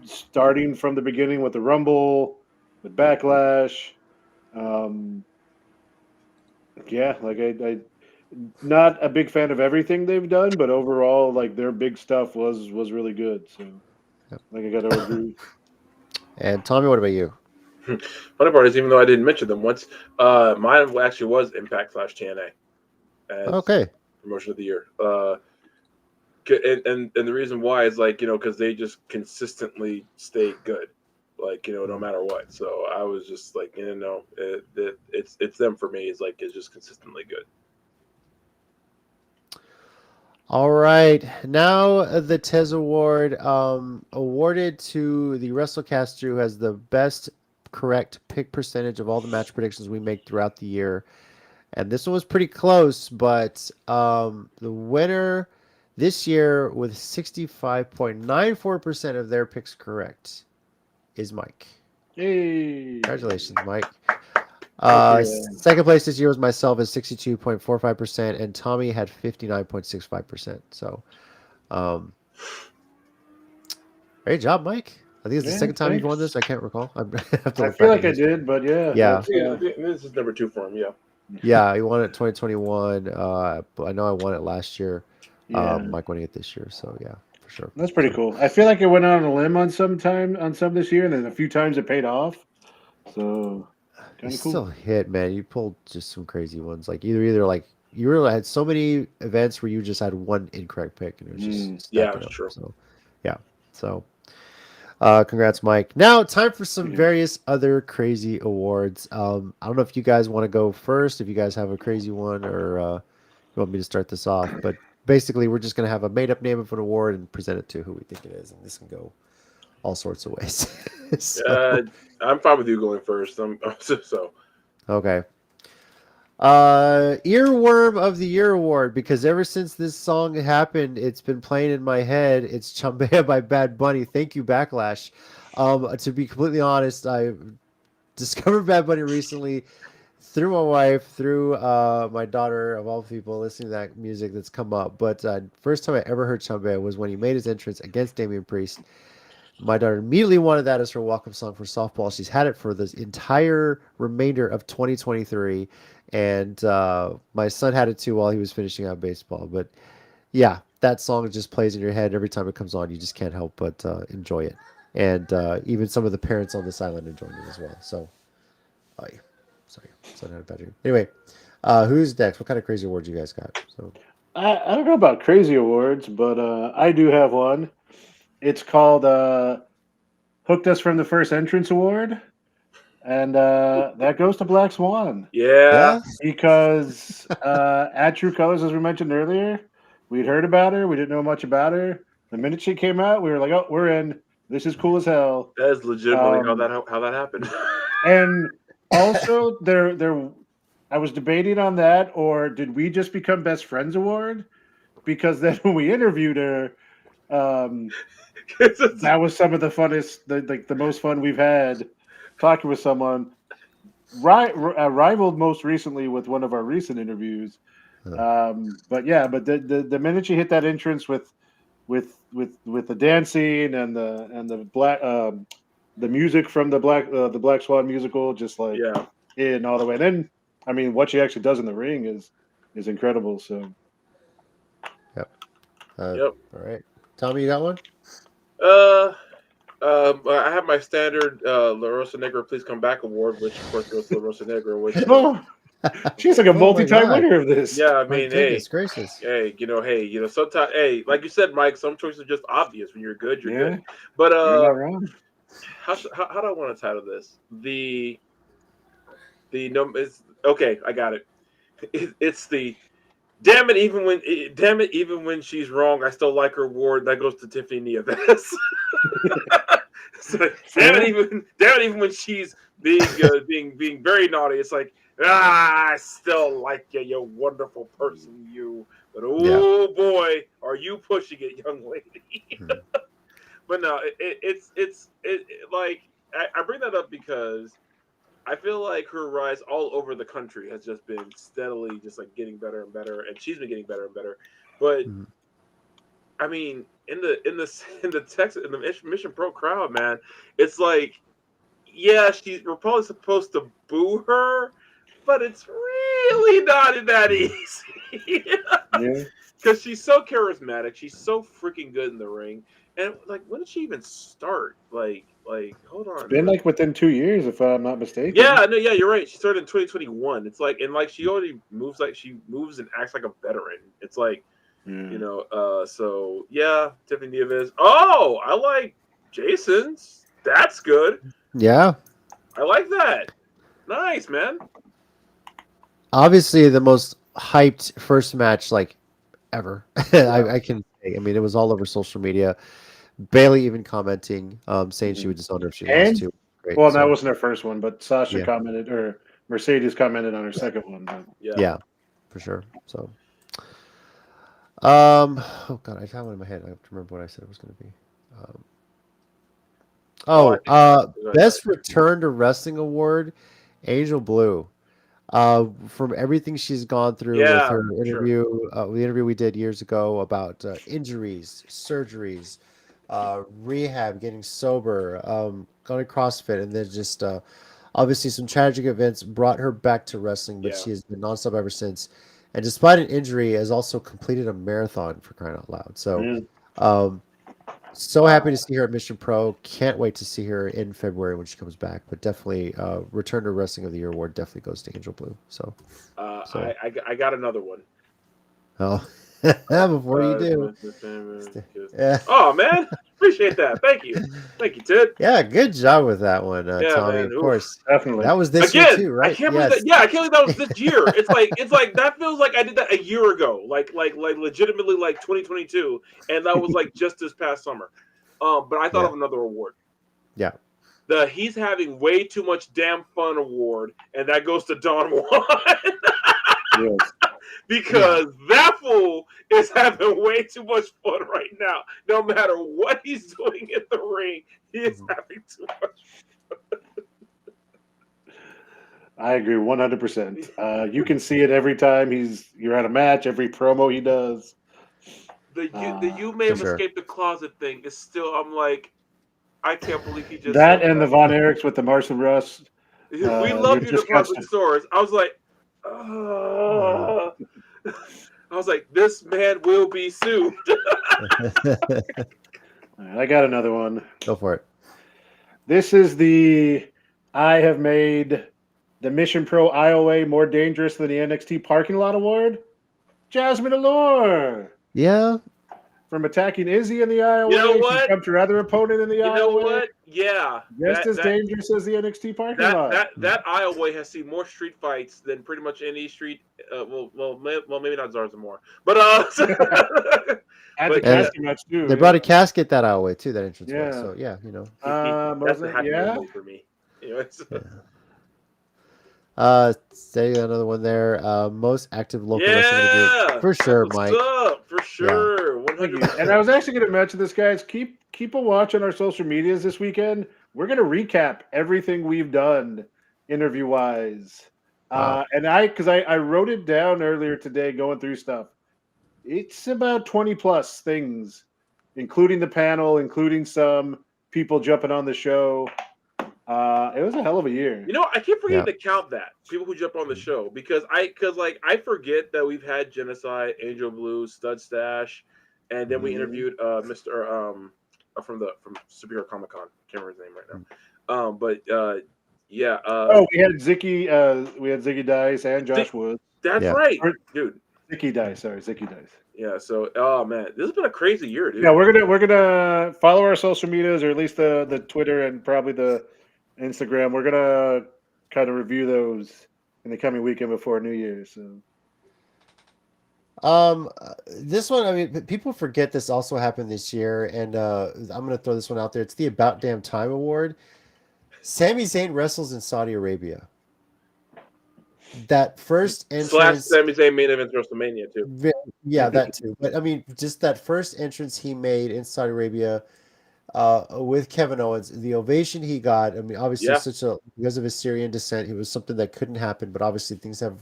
starting from the beginning with the Rumble, with Backlash. Um, yeah, like I not a big fan of everything they've done, but overall, like their big stuff was really good. So, Yep. like I got to agree. And Tommy, what about you? Funny part is, even though I didn't mention them once, mine actually was Impact/TNA as Okay, promotion of the year. And the reason why is because they just consistently stayed good, no matter what. So I was just like, it's them for me. It's just consistently good. all right. Now the Tez Award, awarded to the WrestleCast Drew, has the best correct pick percentage of all the match predictions we make throughout the year. And this one was pretty close, but the winner this year with 65.94% of their picks correct is Mike. Hey, Congratulations, Mike. Yeah. Second place this year was myself at 62.45%, and Tommy had 59.65%. So, great job, Mike. I think it's the Yeah, second time you've won thanks. this. I can't recall. I I feel like I did, but yeah, Yeah. This is number 2 for him. Yeah. Yeah, he won it 2021. But I know I won it last year. yeah. Mike winning it this year. So yeah, for sure. That's pretty cool. I feel like it went out on a limb on some this year, and then a few times it paid off. So You kind of still cool. hit, man. You pulled just some crazy ones. Like either like you really had so many events where you just had one incorrect pick, and it was just Yeah, stacking it's up. true. So yeah. So congrats, Mike. Now time for some various other crazy awards. I don't know if you guys want to go first, if you guys have a crazy one, or you want me to start this off. But basically, we're just gonna have a made-up name of an award and present it to who we think it is, and this can go all sorts of ways. So, I'm fine with you going first. So okay. Earworm of the Year award, because ever since this song happened, it's been playing in my head. It's Chambea by Bad Bunny. Thank you, Backlash. To be completely honest, I discovered Bad Bunny recently through my wife, through my daughter, of all people, listening to that music that's come up. But first time I ever heard Chambea was when he made his entrance against Damian Priest. My daughter immediately wanted that as her welcome song for softball. She's had it for the entire remainder of 2023. And my son had it too while he was finishing out baseball. But yeah, that song just plays in your head every time it comes on. You just can't help but enjoy it. And even some of the parents on this island enjoyed it as well. So, sorry, son had a bad dream. Anyway, who's next? What kind of crazy awards you guys got? So I don't know about crazy awards, but I do have one. It's called Hooked Us from the First Entrance Award. And that goes to Black Swan. yeah. Because at True Colors, as we mentioned earlier, we'd heard about her. We didn't know much about her. The minute she came out, we were like, "Oh, we're in. This is cool as hell." That is legitimately how that happened. And also, I was debating on that, or did we just become best friends award? Because then when we interviewed her, that was some of the funnest, the most fun we've had talking with someone. Rivaled most recently with one of our recent interviews. But the minute you hit that entrance with the dancing and the black the music from the Black Swan musical, just like in all the way. And then, I mean, what she actually does in the ring is incredible. So, Yep. Yep. All right, Tommy, you got one? I have my standard La Rosa Negra Please Come Back award, which of course goes to La Rosa Negra, which she's like a multi-time God. winner of this. yeah, I My mean, goodness gracious. hey, sometimes, like you said, Mike, some choices are just obvious. When you're good, you're Yeah. good. But You're not wrong. how do I want to title this? It's okay. I got it. It's the damn it. Even when she's wrong, I still like her award. That goes to Tiffany Nieves. So, damn it. Even when she's being very naughty, it's like I still like you. You're a wonderful person, you. But oh boy, are you pushing it, young lady? But no, it's like I bring that up because I feel like her rise all over the country has just been steadily just like getting better and better, and she's been getting better and better. But I mean, in the Mission Pro crowd, man, it's like, yeah, we're probably supposed to boo her, but it's really not that easy. Because she's so charismatic, she's so freaking good in the ring. And like, when did she even start? Like, hold on. It's been like within 2 years, if I'm not mistaken. Yeah, no, yeah, you're right. She started in 2021. It's like, and like she already moves and acts like a veteran. It's like, so yeah, Tiffany Nieves. Oh, I like Jason's. That's good. Yeah. I like that. Nice, man. Obviously, the most hyped first match like ever. I can say. I mean, it was all over social media. Bailey even commenting, saying she would disown her if she lost too. Great. Well, that wasn't her first one, but Sasha Yeah. commented, or Mercedes commented on her second one. But. Yeah, for sure. So, oh god, I have one in my head. I have to remember what I said it was going to be. Best Return to Wrestling Award, Angel Blue. From everything she's gone through with her interview, the interview we did years ago about injuries, surgeries, rehab, getting sober, going to CrossFit, and then just obviously some tragic events brought her back to wrestling, but she has been nonstop ever since. And despite an injury, has also completed a marathon, for crying out loud. So, so happy to see her at Mission Pro. Can't wait to see her in February when she comes back. But definitely, Return to Wrestling of the Year award definitely goes to Angel Blue. So, I got another one. Oh, before you do. Yeah. Oh man, appreciate that. Thank you, Ted. Yeah, good job with that one, Tommy. Man. Of course, definitely. That was this year too, right? I can't believe that. Yeah, I can't believe that was this year. It's like that feels like I did that a year ago, like legitimately like 2022, and that was like just this past summer. But I thought of another award. Yeah. The He's Having Way Too Much Damn Fun award, and that goes to Don Juan. Yes. Because that fool is having way too much fun right now. No matter what he's doing in the ring, he is having too much fun. I agree 100%. You can see it every time you're at a match, every promo he does. The you may have escaped the closet thing is still, I'm like, I can't believe he just that and the Von Erichs with the Marcel Russ. We love you, department stores. I was like, I was like, this man will be sued. I got another one. Go for it. This is I have made the Mission Pro IOA more dangerous than the NXT parking lot award. Jasmine Allure. Yeah. From attacking Izzy in the IOA, you know what? She jumped her other opponent in the IOA. You know what? Yeah. Just as dangerous as the NXT parking lot. That IOA has seen more street fights than pretty much any street. Well, maybe not Zarzamore, but At the But casket match too. They brought a casket that out way too, that entrance way. Yeah. So yeah, that's the happy yeah. memory for me. Say another one there. Most active local wrestling Yeah, group for sure, that's Mike. what's up, for sure. Thank you. 100%. And I was actually going to mention this, guys. Keep a watch on our social medias this weekend. We're going to recap everything we've done interview wise. Wow. And I wrote it down earlier today going through stuff. It's about 20 plus things, including the panel, including some people jumping on the show. It was a hell of a year. I keep forgetting to count that people who jump on the show because I forget that we've had Genocide, Angel Blue, Stud Stash, and then we interviewed Mr. From Superhero Comic Con. Can't remember his name right now. We had Ziggy Dice and Josh Woods. That's right, dude. Ziggy Dice. Yeah. So, oh man, this has been a crazy year, dude. Yeah, we're gonna follow our social medias, or at least the Twitter and probably the Instagram. We're gonna kind of review those in the coming weekend before New Year's. So. This one, I mean, people forget this also happened this year, and I'm gonna throw this one out there. It's the About Damn Time Award. Sami Zayn wrestles in Saudi Arabia. That first entrance, / Sami Zayn main event WrestleMania too. Yeah, that too. But I mean, just that first entrance he made in Saudi Arabia with Kevin Owens, the ovation he got. I mean, obviously, because of his Syrian descent, it was something that couldn't happen. But obviously, things have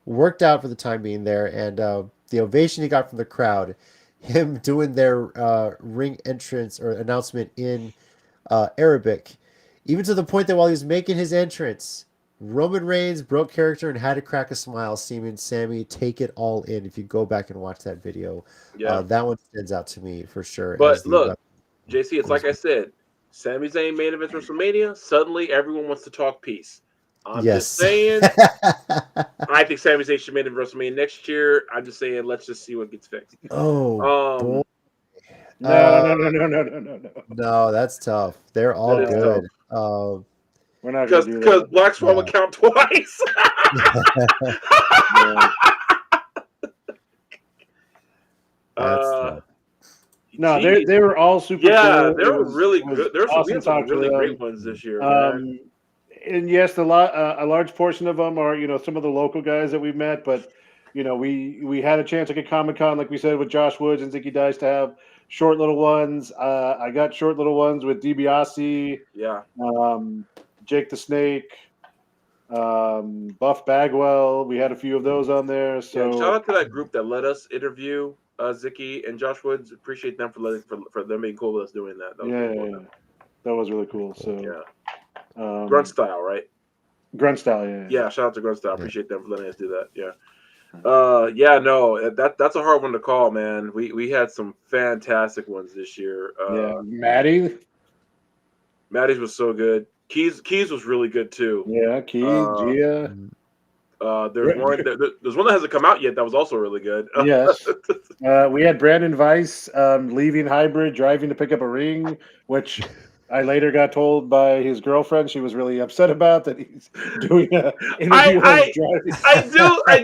worked out for the time being there, and the ovation he got from the crowd, him doing their ring entrance or announcement in Arabic, even to the point that while he was making his entrance, Roman Reigns broke character and had to crack a smile, seeing Sammy take it all in. If you go back and watch that video, that one stands out to me for sure. But look, JC, it's like I said, Sami Zayn main event WrestleMania. Suddenly, everyone wants to talk peace. I'm just saying. I think Sami Zayn should main event WrestleMania next year. I'm just saying, let's just see what gets fixed. Oh, no. No, that's tough. They're all good. We're not going to do that. Because Black Swan would count twice. No, they were all super cool. They were really good. There's awesome some really great ones this year. And yes, a large portion of them are, some of the local guys that we've met, but we had a chance at Comic-Con, like we said, with Josh Woods and Ziggy Dice to have short little ones. I got short little ones with DiBiase. Yeah. Jake the Snake, Buff Bagwell. We had a few of those on there. So shout out to that group that let us interview Zicky and Josh Woods. Appreciate them for them being cool with us doing that. That was really cool. So Grunt Style, right? Grunt Style, yeah. Shout out to Grunt Style. Appreciate them for letting us do that. Yeah. That's a hard one to call, man. We had some fantastic ones this year. Maddie's was so good. Keys was really good too. Yeah, Keys, Gia. There's one that hasn't come out yet that was also really good. Yes. We had Brandon Weiss leaving Hybrid, driving to pick up a ring, which I later got told by his girlfriend she was really upset about that he's doing an interview. I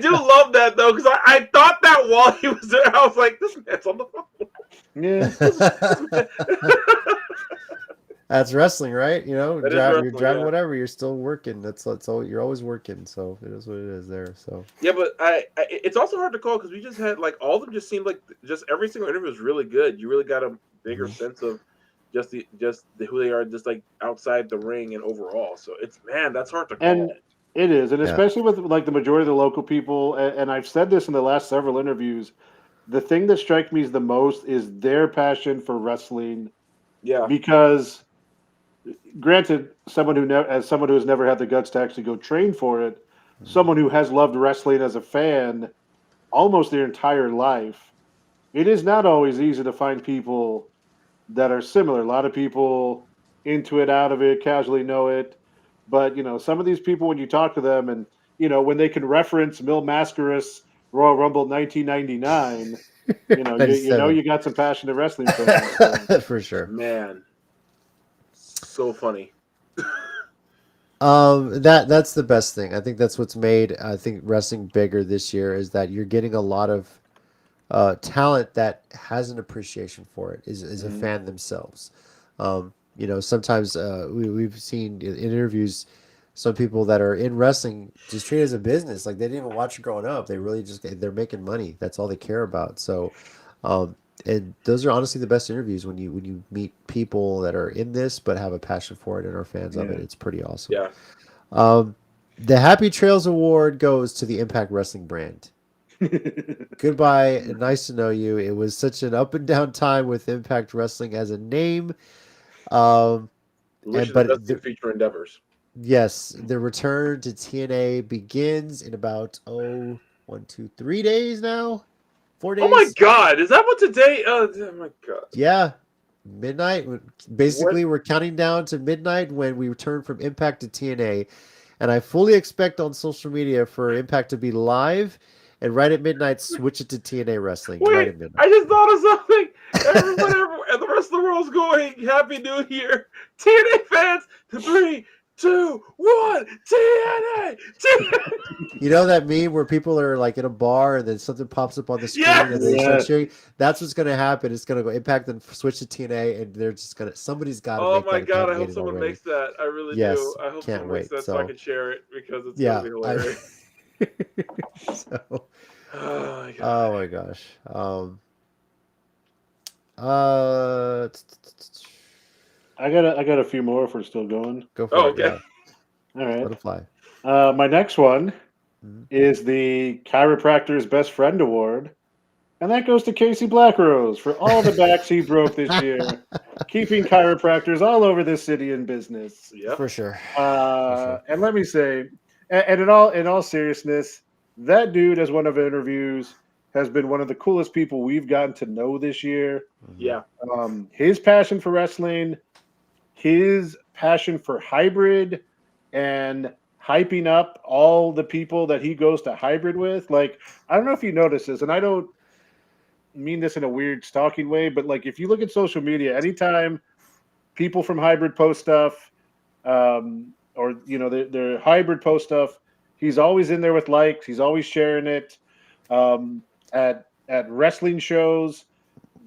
do love that though, because I thought that while he was there, I was like, this man's on the phone. Yeah. That's wrestling, right? You're driving whatever, you're still working. That's all. You're always working, so it is what it is there. So yeah, but it's also hard to call because we just had all of them just seemed like just every single interview was really good. You really got a bigger sense of just who they are, just outside the ring and overall. So that's hard to call. And it is, and especially with the majority of the local people. And I've said this in the last several interviews. The thing that strikes me the most is their passion for wrestling. Yeah, because. Granted, someone who has never had the guts to actually go train for it, someone who has loved wrestling as a fan almost their entire life, it is not always easy to find people that are similar. A lot of people into it, out of it, casually know it. But, some of these people, when you talk to them and, when they can reference Mil Mascaras Royal Rumble 1999, you got some passionate wrestling fans. So. For sure. Man. So funny. That's the best thing. I think that's what's made wrestling bigger this year is that you're getting a lot of talent that has an appreciation for it, is a fan themselves. Sometimes we've seen in interviews some people that are in wrestling just treat it as a business. Like they didn't even watch it growing up. They really they're making money. That's all they care about. So, and those are honestly the best interviews when you meet people that are in this but have a passion for it and are fans of it. It's pretty awesome. Yeah. The Happy Trails Award goes to the Impact Wrestling brand. Goodbye. Nice to know you. It was such an up and down time with Impact Wrestling as a name. Wish you the best in future endeavors. Yes, the return to TNA begins in about 3 days now. 4 days. Oh my God! Is that what today? Oh my God! Yeah, midnight. Basically, we're counting down to midnight when we return from Impact to TNA, and I fully expect on social media for Impact to be live, and right at midnight switch it to TNA Wrestling. Wait, right at midnight. I just thought of something. Everyone and the rest of the world's going Happy New Year, TNA fans. 3, 2, 1, TNA. You know that meme where people are like in a bar and then something pops up on the screen and they start cheering? That's what's going to happen. It's going to go Impact and switch to TNA, and they're just going to, somebody's got to Oh make my that. God, I hope someone makes that. I really do. I hope someone makes that so I can share it because it's going to be hilarious. So, oh my gosh. I got a few more if we're still going. Go for it. Okay. Yeah. All right. Let it fly. My next one is the Chiropractor's Best Friend Award, and that goes to Casey Blackrose for all the backs he broke this year, keeping chiropractors all over this city in business. Yeah, for sure. And let me say, and in all seriousness, that dude, as one of the interviews, has been one of the coolest people we've gotten to know this year. Yeah. His passion for wrestling, his passion for hybrid, and hyping up all the people that he goes to hybrid with. Like, I don't know if you notice this, and I don't mean this in a weird stalking way, but like if you look at social media, anytime people from hybrid post stuff, or their hybrid post stuff, he's always in there with likes. He's always sharing it. At wrestling shows,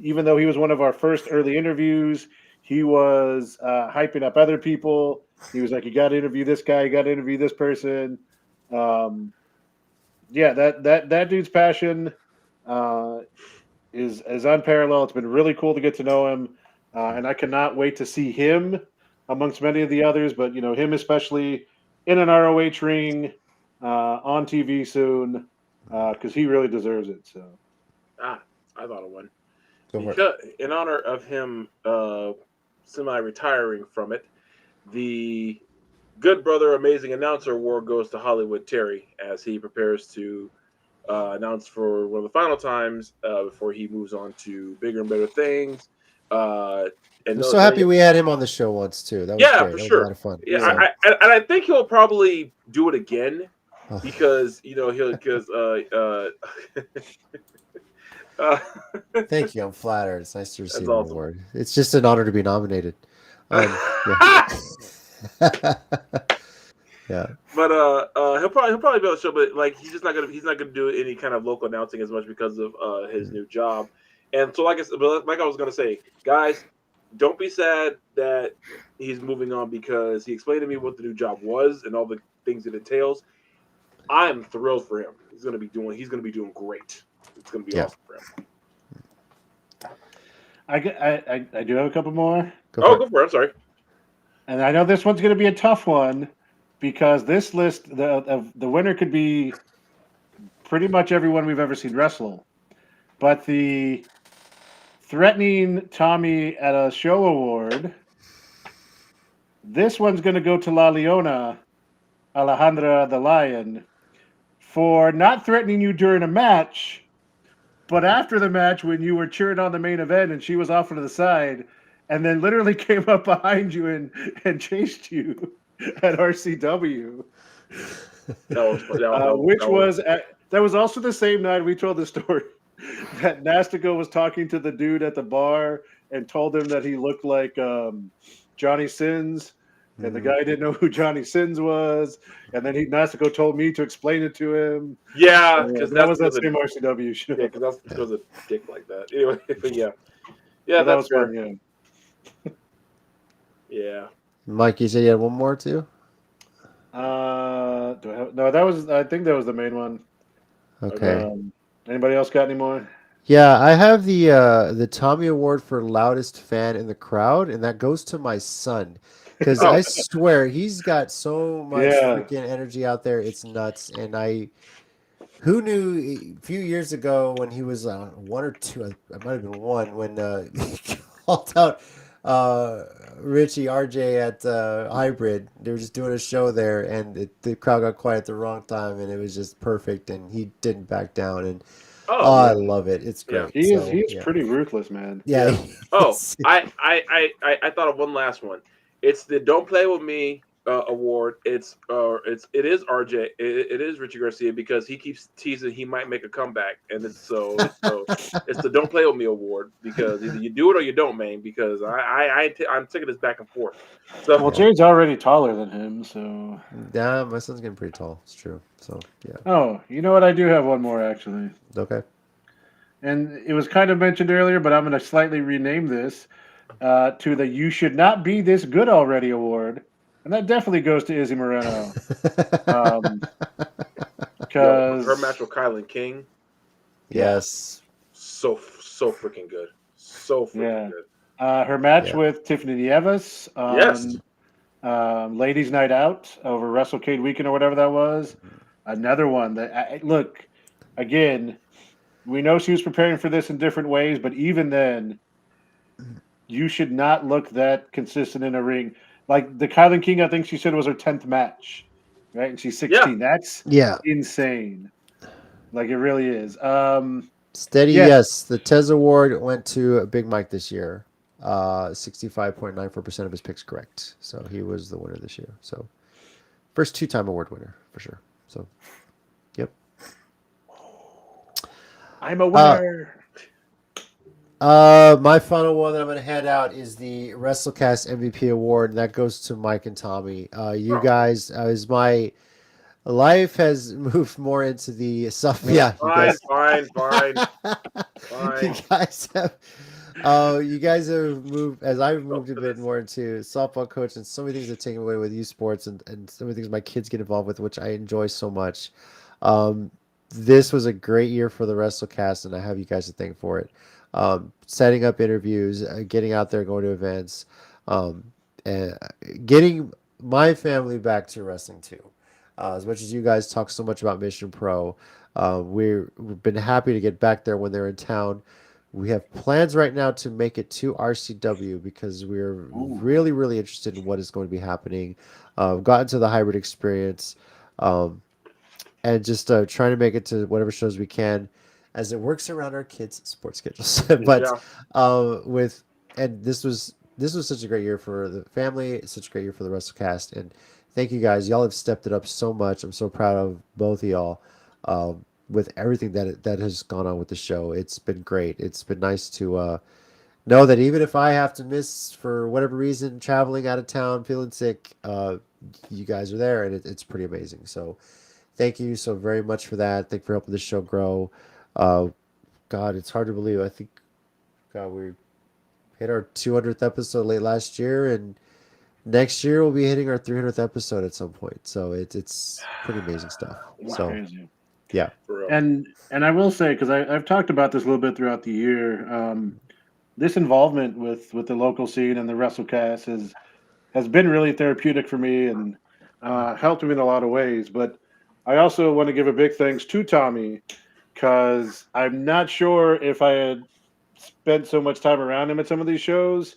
even though he was one of our first early interviews, he was hyping up other people. He was like, "You got to interview this guy. You got to interview this person." That dude's passion is unparalleled. It's been really cool to get to know him, and I cannot wait to see him amongst many of the others. But him especially in an ROH ring on TV soon, because he really deserves it. So, I thought of one. Because, in honor of him semi-retiring from it, the Good Brother Amazing Announcer Award goes to Hollywood Terry as he prepares to announce for one of the final times before he moves on to bigger and better things. I'm so happy we had him on the show once too. That was great. For that sure. was a lot of fun. Yeah, so. I think he'll probably do it again because Thank you. I'm flattered. It's nice to receive an awesome. award. It's just an honor to be nominated. Yeah. Yeah. But he'll probably be on the show, but like he's not gonna do any kind of local announcing as much because of his new job. And so like I was gonna say, guys, don't be sad that he's moving on because he explained to me what the new job was and all the things it entails. I'm thrilled for him. He's gonna be doing great. It's gonna be awesome for him. I do have a couple more. Go for it. I'm sorry. And I know this one's going to be a tough one because this list, the winner could be pretty much everyone we've ever seen wrestle. But the threatening Tommy at a show award, this one's going to go to La Leona, Alejandra the Lion, for not threatening you during a match, but after the match when you were cheering on the main event and she was off to the side and then literally came up behind you and chased you at RCW. That was also the same night we told the story that Nastico was talking to the dude at the bar and told him that he looked like Johnny Sins. and the guy didn't know who Johnny Sins was, and then Nasico told me to explain it to him. Yeah, because that was that same RCW show. Yeah, because that's because of a dick like that. Anyway, but yeah, But that that's was fair. fun. Yeah. Mike, you said you had one more too? Do I have, no, I think that was the main one. Okay. Anybody else got any more? Yeah, I have the Tommy Award for loudest fan in the crowd, and that goes to my son. Because I swear he's got so much freaking energy out there, it's nuts. And who knew a few years ago when he was one or two, I might have been one, when he called out Richie RJ at Hybrid. They were just doing a show there, and the crowd got quiet at the wrong time, and it was just perfect, and he didn't back down. And I love it. It's great. Yeah. He's pretty ruthless, man. Yeah. Oh, I thought of one last one. It's the Don't Play With Me award. It is RJ. It is Richie Garcia because he keeps teasing he might make a comeback, and it's the Don't Play With Me award because either you do it or you don't, man. Because I'm taking this back and forth. So Jay's already taller than him, so yeah, my son's getting pretty tall. It's true. So yeah. Oh, you know what? I do have one more actually. Okay. And it was kind of mentioned earlier, but I'm going to slightly rename this to the "You Should Not Be This Good Already" award, and that definitely goes to Izzy Moreno. Because her match with Kylan King, yes, so freaking good, so freaking good. Her match with Tiffany Nieves on Ladies' Night Out over WrestleCade weekend or whatever that was. Another one that look again. We know she was preparing for this in different ways, but even then, you should not look that consistent in a ring. Like the Kylan King, I think she said was her 10th match, right? And she's 16. Yeah. That's insane. Like it really is. Steady, yes. The Tez Award went to Big Mike this year. 65.94% of his picks correct. So he was the winner this year. So first two-time award winner for sure. So, yep. I'm a winner. My final one that I'm going to hand out is the WrestleCast MVP award, and that goes to Mike and Tommy. You guys, as my life has moved more into the stuff. Yeah, fine. You guys have moved, as I've moved a bit more into softball coach, and so many things have taken away with youth sports, and so many things my kids get involved with, which I enjoy so much. This was a great year for the WrestleCast, and I have you guys to thank for it. Setting up interviews, getting out there, going to events, and getting my family back to wrestling too. As much as you guys talk so much about Mission Pro, we've been happy to get back there when they're in town. We have plans right now to make it to RCW because we're really, really interested in what is going to be happening. Gotten to the hybrid experience. And just trying to make it to whatever shows we can as it works around our kids' sports schedules. But this was such a great year for the family. It's such a great year for the WrestleCast. And thank you guys. Y'all have stepped it up so much. I'm so proud of both of y'all with everything that has gone on with the show. It's been great. It's been nice to know that even if I have to miss for whatever reason, traveling out of town, feeling sick, you guys are there, and it's pretty amazing. So thank you so very much for that. Thank you for helping the show grow. God, it's hard to believe. I think, we hit our 200th episode late last year, and next year we'll be hitting our 300th episode at some point. So it's pretty amazing stuff. So crazy. Yeah. And I will say, because I've talked about this a little bit throughout the year, this involvement with the local scene and the WrestleCast has been really therapeutic for me and helped me in a lot of ways. But I also want to give a big thanks to Tommy, because I'm not sure if I had spent so much time around him at some of these shows,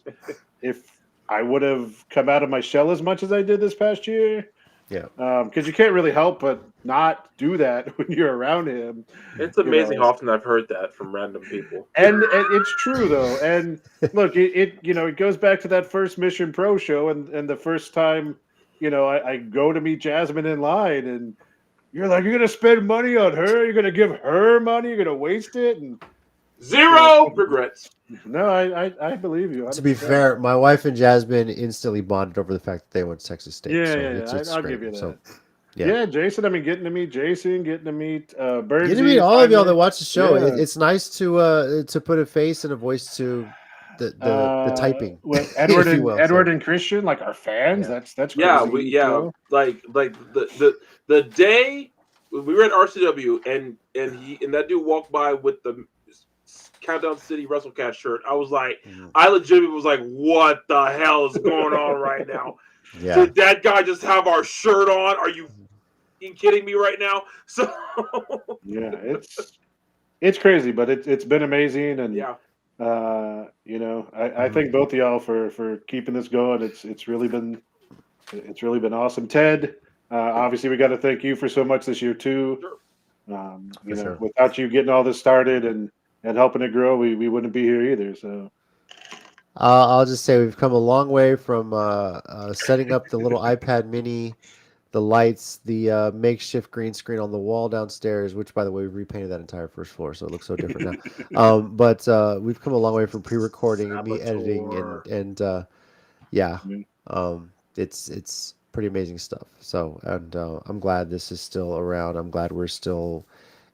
if I would have come out of my shell as much as I did this past year. Yeah. Because you can't really help but not do that when you're around him. It's amazing how often I've heard that from random people. And it's true, though. And look, it goes back to that first Mission Pro show and the first time, I go to meet Jasmine in line, and you're like, you're going to spend money on her? You're going to give her money? You're going to waste it? And Zero regrets. No, I believe you. To be 100%. fair, my wife and Jasmine instantly bonded over the fact that they went to Texas State. Yeah, so yeah, it's I'll great. give you that. So, yeah, Jason. I mean, getting to meet Jason, getting to meet Bernsey. Getting to meet all of y'all finally. that watch the show. Yeah. It's nice to put a face and a voice to the typing. With Edward if you and will, Edward so. and Christian, like our fans. Yeah. That's crazy. Yeah, like the day we were at RCW and that dude walked by with the Countdown City WrestleCast shirt. I was like, I legitimately was like, what the hell is going on right now? Yeah. Did that guy just have our shirt on? Are you kidding me right now? So yeah, it's crazy, but it's been amazing, and yeah. I thank both of y'all for keeping this going. It's really been awesome. Ted, obviously we got to thank you for so much this year too. Sure. Sure. Without you getting all this started and helping it grow, we wouldn't be here either. So I'll just say we've come a long way from setting up the little iPad mini, the lights, the makeshift green screen on the wall downstairs, which, by the way, we repainted that entire first floor, so it looks so different now. But we've come a long way from pre-recording and me editing, and it's pretty amazing stuff. So, and I'm glad this is still around. I'm glad we're still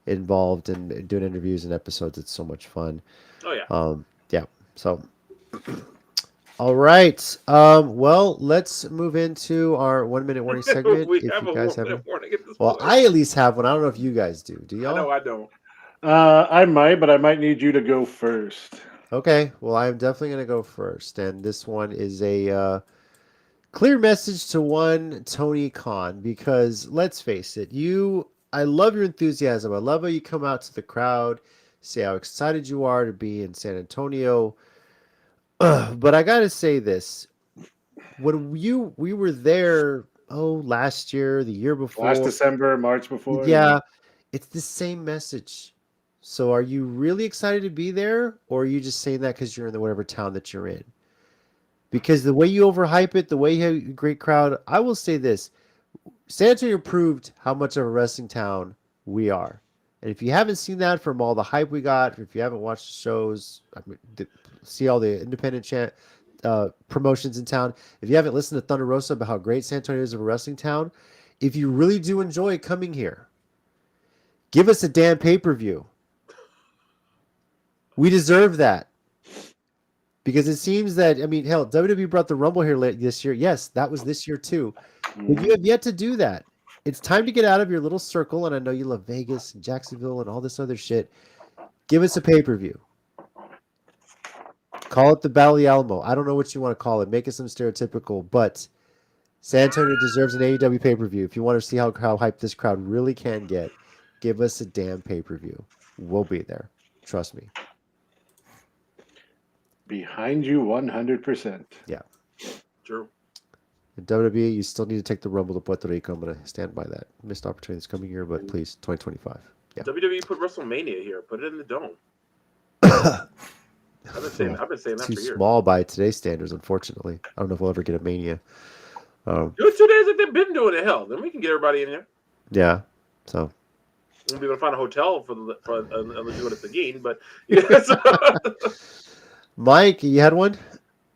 involved in doing interviews and episodes. It's so much fun. Oh yeah. Yeah. So. All right. Well, let's move into our 1 minute warning segment. We if have you a guys 1 have minute warning at this well, point. I at least have one. I don't know if you guys do. Do y'all? No, I don't. I might, but I might need you to go first. Okay. Well, I'm definitely going to go first. And this one is a clear message to one Tony Khan, because let's face it, I love your enthusiasm. I love how you come out to the crowd, say how excited you are to be in San Antonio. But I gotta say this: when we were there, last year, the year before, Last December, March before. yeah, it's the same message. So, are you really excited to be there, or are you just saying that because you're in whatever town that you're in? Because the way you overhype it, the way you have a great crowd, I will say this: San Antonio proved how much of a wrestling town we are. And if you haven't seen that from all the hype we got, if you haven't watched the shows, see all the independent promotions in town, if you haven't listened to Thunder Rosa about how great San Antonio is of a wrestling town, if you really do enjoy coming here, give us a damn pay-per-view. We deserve that. Because it seems that, hell, WWE brought the Rumble here this year. Yes, that was this year too. But you have yet to do that. It's time to get out of your little circle, and I know you love Vegas and Jacksonville and all this other shit. Give us a pay-per-view. Call it the Battle of the Alamo. I don't know what you want to call it. Make it some stereotypical, but San Antonio deserves an AEW pay-per-view. If you want to see how hyped this crowd really can get, give us a damn pay-per-view. We'll be there. Trust me. Behind you 100%. Yeah. True. In WWE, you still need to take the Rumble to Puerto Rico. I'm going to stand by that. Missed opportunity this coming year, but please, 2025. Yeah. WWE put WrestleMania here. Put it in the dome. I've been saying that for years. Too small by today's standards, unfortunately. I don't know if we'll ever get a Mania. Do it 2 days like they've been doing it. Hell, then we can get everybody in there. Yeah. So. We'll be able to find a hotel for unless you go to Seguin, but yes. Mike, you had one?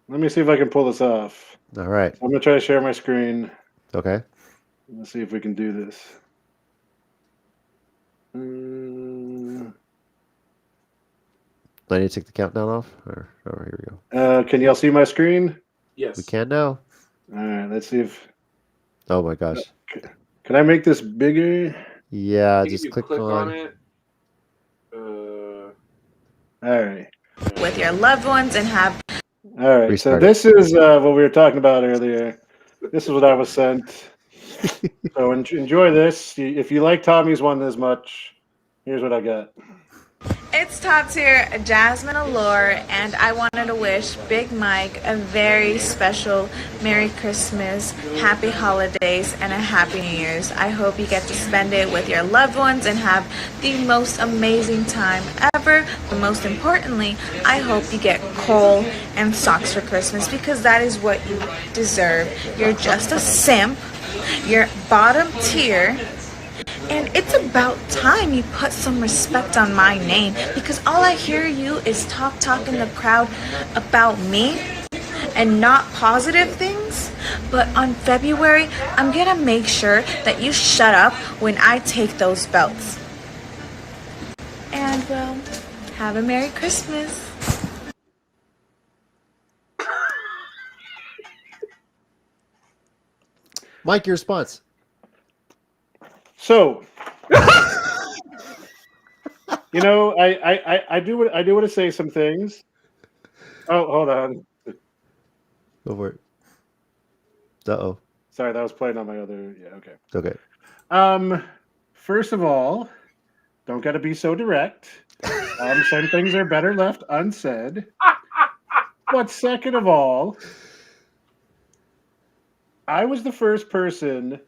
Let me see if I can pull this off. All right. I'm going to try to share my screen. Okay. Let's see if we can do this. Do I need to take the countdown off? Or here we go. Can y'all see my screen? Yes. We can now. All right, let's see if... Oh, my gosh. Can I make this bigger? Yeah, You just click on on it. All right. With your loved ones and have All right, Restart so this is what we were talking about earlier. This is what I was sent. So enjoy this. If you like Tommy's one as much, here's what I got. It's top tier Jasmine Allure, and I wanted to wish Big Mike a very special Merry Christmas, Happy Holidays, and a Happy New Year's. I hope you get to spend it with your loved ones and have the most amazing time ever. But most importantly, I hope you get coal and socks for Christmas, because that is what you deserve. You're just a simp. You're bottom tier. And it's about time you put some respect on my name, because all I hear you is talk in the crowd about me and not positive things. But on February, I'm gonna make sure that you shut up when I take those belts. And well, have a Merry Christmas. Mike, your response. So, you know, I do want to say some things. Oh, hold on. Go for it. Uh-oh. Sorry, that was playing on my other. Yeah, okay. Okay. First of all, don't got to be so direct. Some things are better left unsaid. But second of all, I was the first person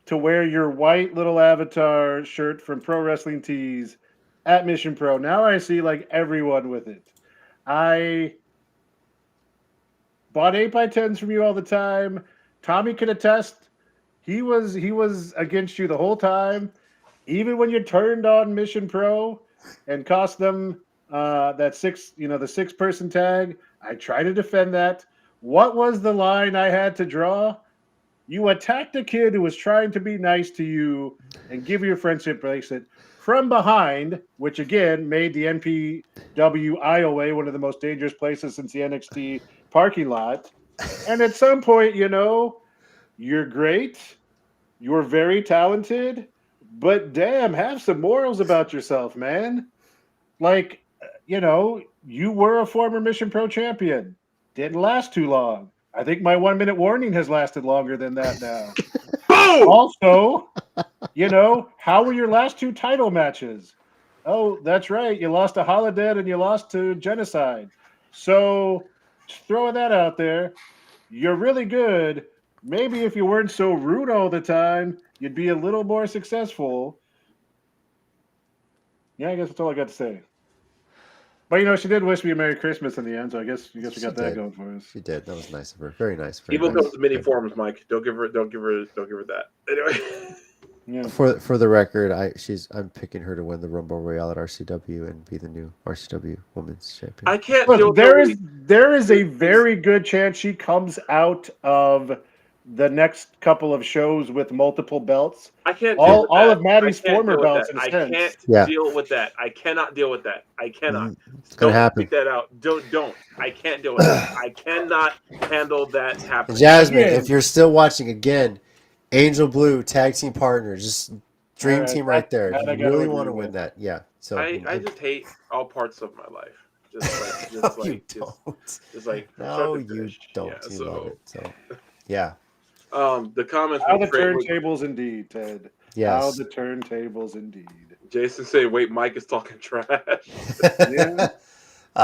to wear your white little avatar shirt from Pro Wrestling Tees at Mission Pro. Now I see like everyone with it. I bought 8x10s from you all the time. Tommy could attest. He was against you the whole time. Even when you turned on Mission Pro and cost them that the 6-person tag, I try to defend that. What was the line I had to draw? You attacked a kid who was trying to be nice to you and give you a friendship bracelet from behind, which again made the NPW aisleway one of the most dangerous places since the NXT parking lot. And at some point, you're great. You're very talented. But damn, have some morals about yourself, man. Like, you were a former Mission Pro champion. Didn't last too long. I think my 1-minute warning has lasted longer than that now. Also, how were your last 2 title matches? Oh, that's right. You lost to Holiday and you lost to Genocide. So, just throwing that out there. You're really good. Maybe if you weren't so rude all the time, you'd be a little more successful. Yeah, I guess that's all I got to say. But she did wish me a Merry Christmas in the end, so I guess we got that going for us. She did. That was nice of her. Very nice. Evil comes in many forms, Mike. Don't give her that. Anyway. Yeah. For the record, I'm picking her to win the Rumble Royale at RCW and be the new RCW Women's Champion. I can't. Look, there is a very good chance she comes out of the next couple of shows with multiple belts. I can't. All of Maddie's former belts. I can't deal with that. I cannot deal with that. I cannot. It's gonna happen. Speak that out. Don't. I can't deal with that. I cannot handle that happening. Jasmine, if you're still watching again, Angel Blue tag team partner, just dream team right there. You really want to win that, yeah. So I just hate all parts of my life. You don't. Yeah, you love it. So yeah. The comments. How the turntables indeed, Ted. Yes. How the turntables indeed. Jason said, "Wait, Mike is talking trash." Yeah.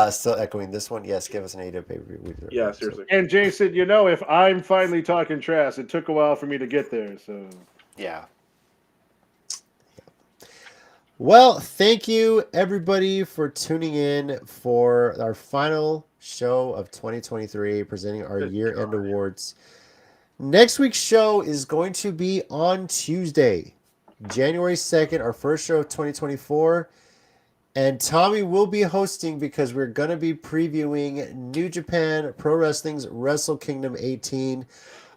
Still echoing this one. Yes, give us an AEW pay-per-view. Yeah, seriously. And Jason, if I'm finally talking trash, it took a while for me to get there. So yeah. Well, thank you everybody for tuning in for our final show of 2023, presenting our year-end awards. Next week's show is going to be on Tuesday, January 2nd, our first show of 2024. And Tommy will be hosting because we're going to be previewing New Japan Pro Wrestling's Wrestle Kingdom 18.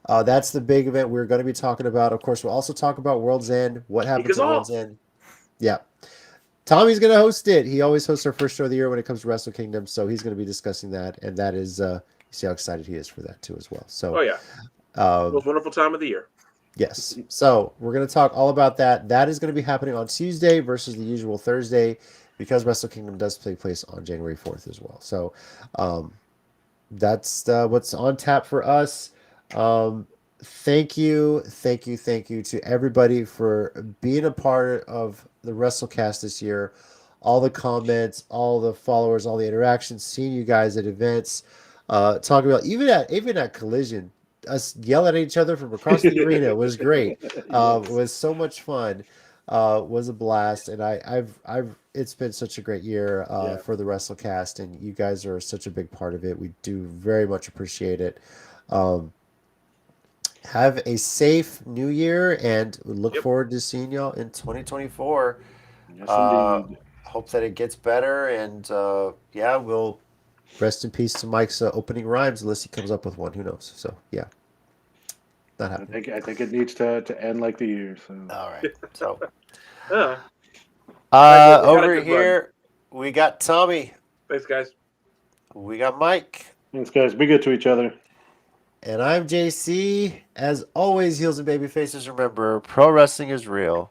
That's the big event we're going to be talking about. Of course, we'll also talk about World's End, what happens at World's End. Yeah. Tommy's going to host it. He always hosts our first show of the year when it comes to Wrestle Kingdom, so he's going to be discussing that, and that is, you see how excited he is for that too as well. So, most wonderful time of the year. Yes. So we're going to talk all about that. That is going to be happening on Tuesday versus the usual Thursday, because Wrestle Kingdom does take place on January 4th as well. So that's what's on tap for us. Thank you to everybody for being a part of the WrestleCast this year. All the comments, all the followers, all the interactions, seeing you guys at events, talking about even at Collision, us yell at each other from across the arena was great. It was so much fun. Was a blast, and I've it's been such a great year for the WrestleCast, and you guys are such a big part of it. We do very much appreciate it. Have a safe New Year, and we look Yep. forward to seeing y'all in 2024. Yes, Uh, indeed. hope that it gets better, and yeah, we'll rest in peace to Mike's opening rhymes, unless he comes up with one. Who knows? So yeah, not I happening. think it needs to end like the year. So All right. So Yeah. Right, guys, we had a over good run. here we got Tommy, Thanks, guys. we got Mike, thanks, guys. Be good to each other. and I'm JC. As always, heels and baby faces. Remember, pro wrestling is real.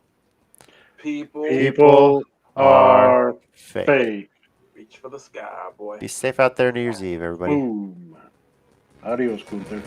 People, People are fake. fake. reach for the sky, boy. Be safe out there New Year's Eve, everybody. Boom. Adios, Gunther.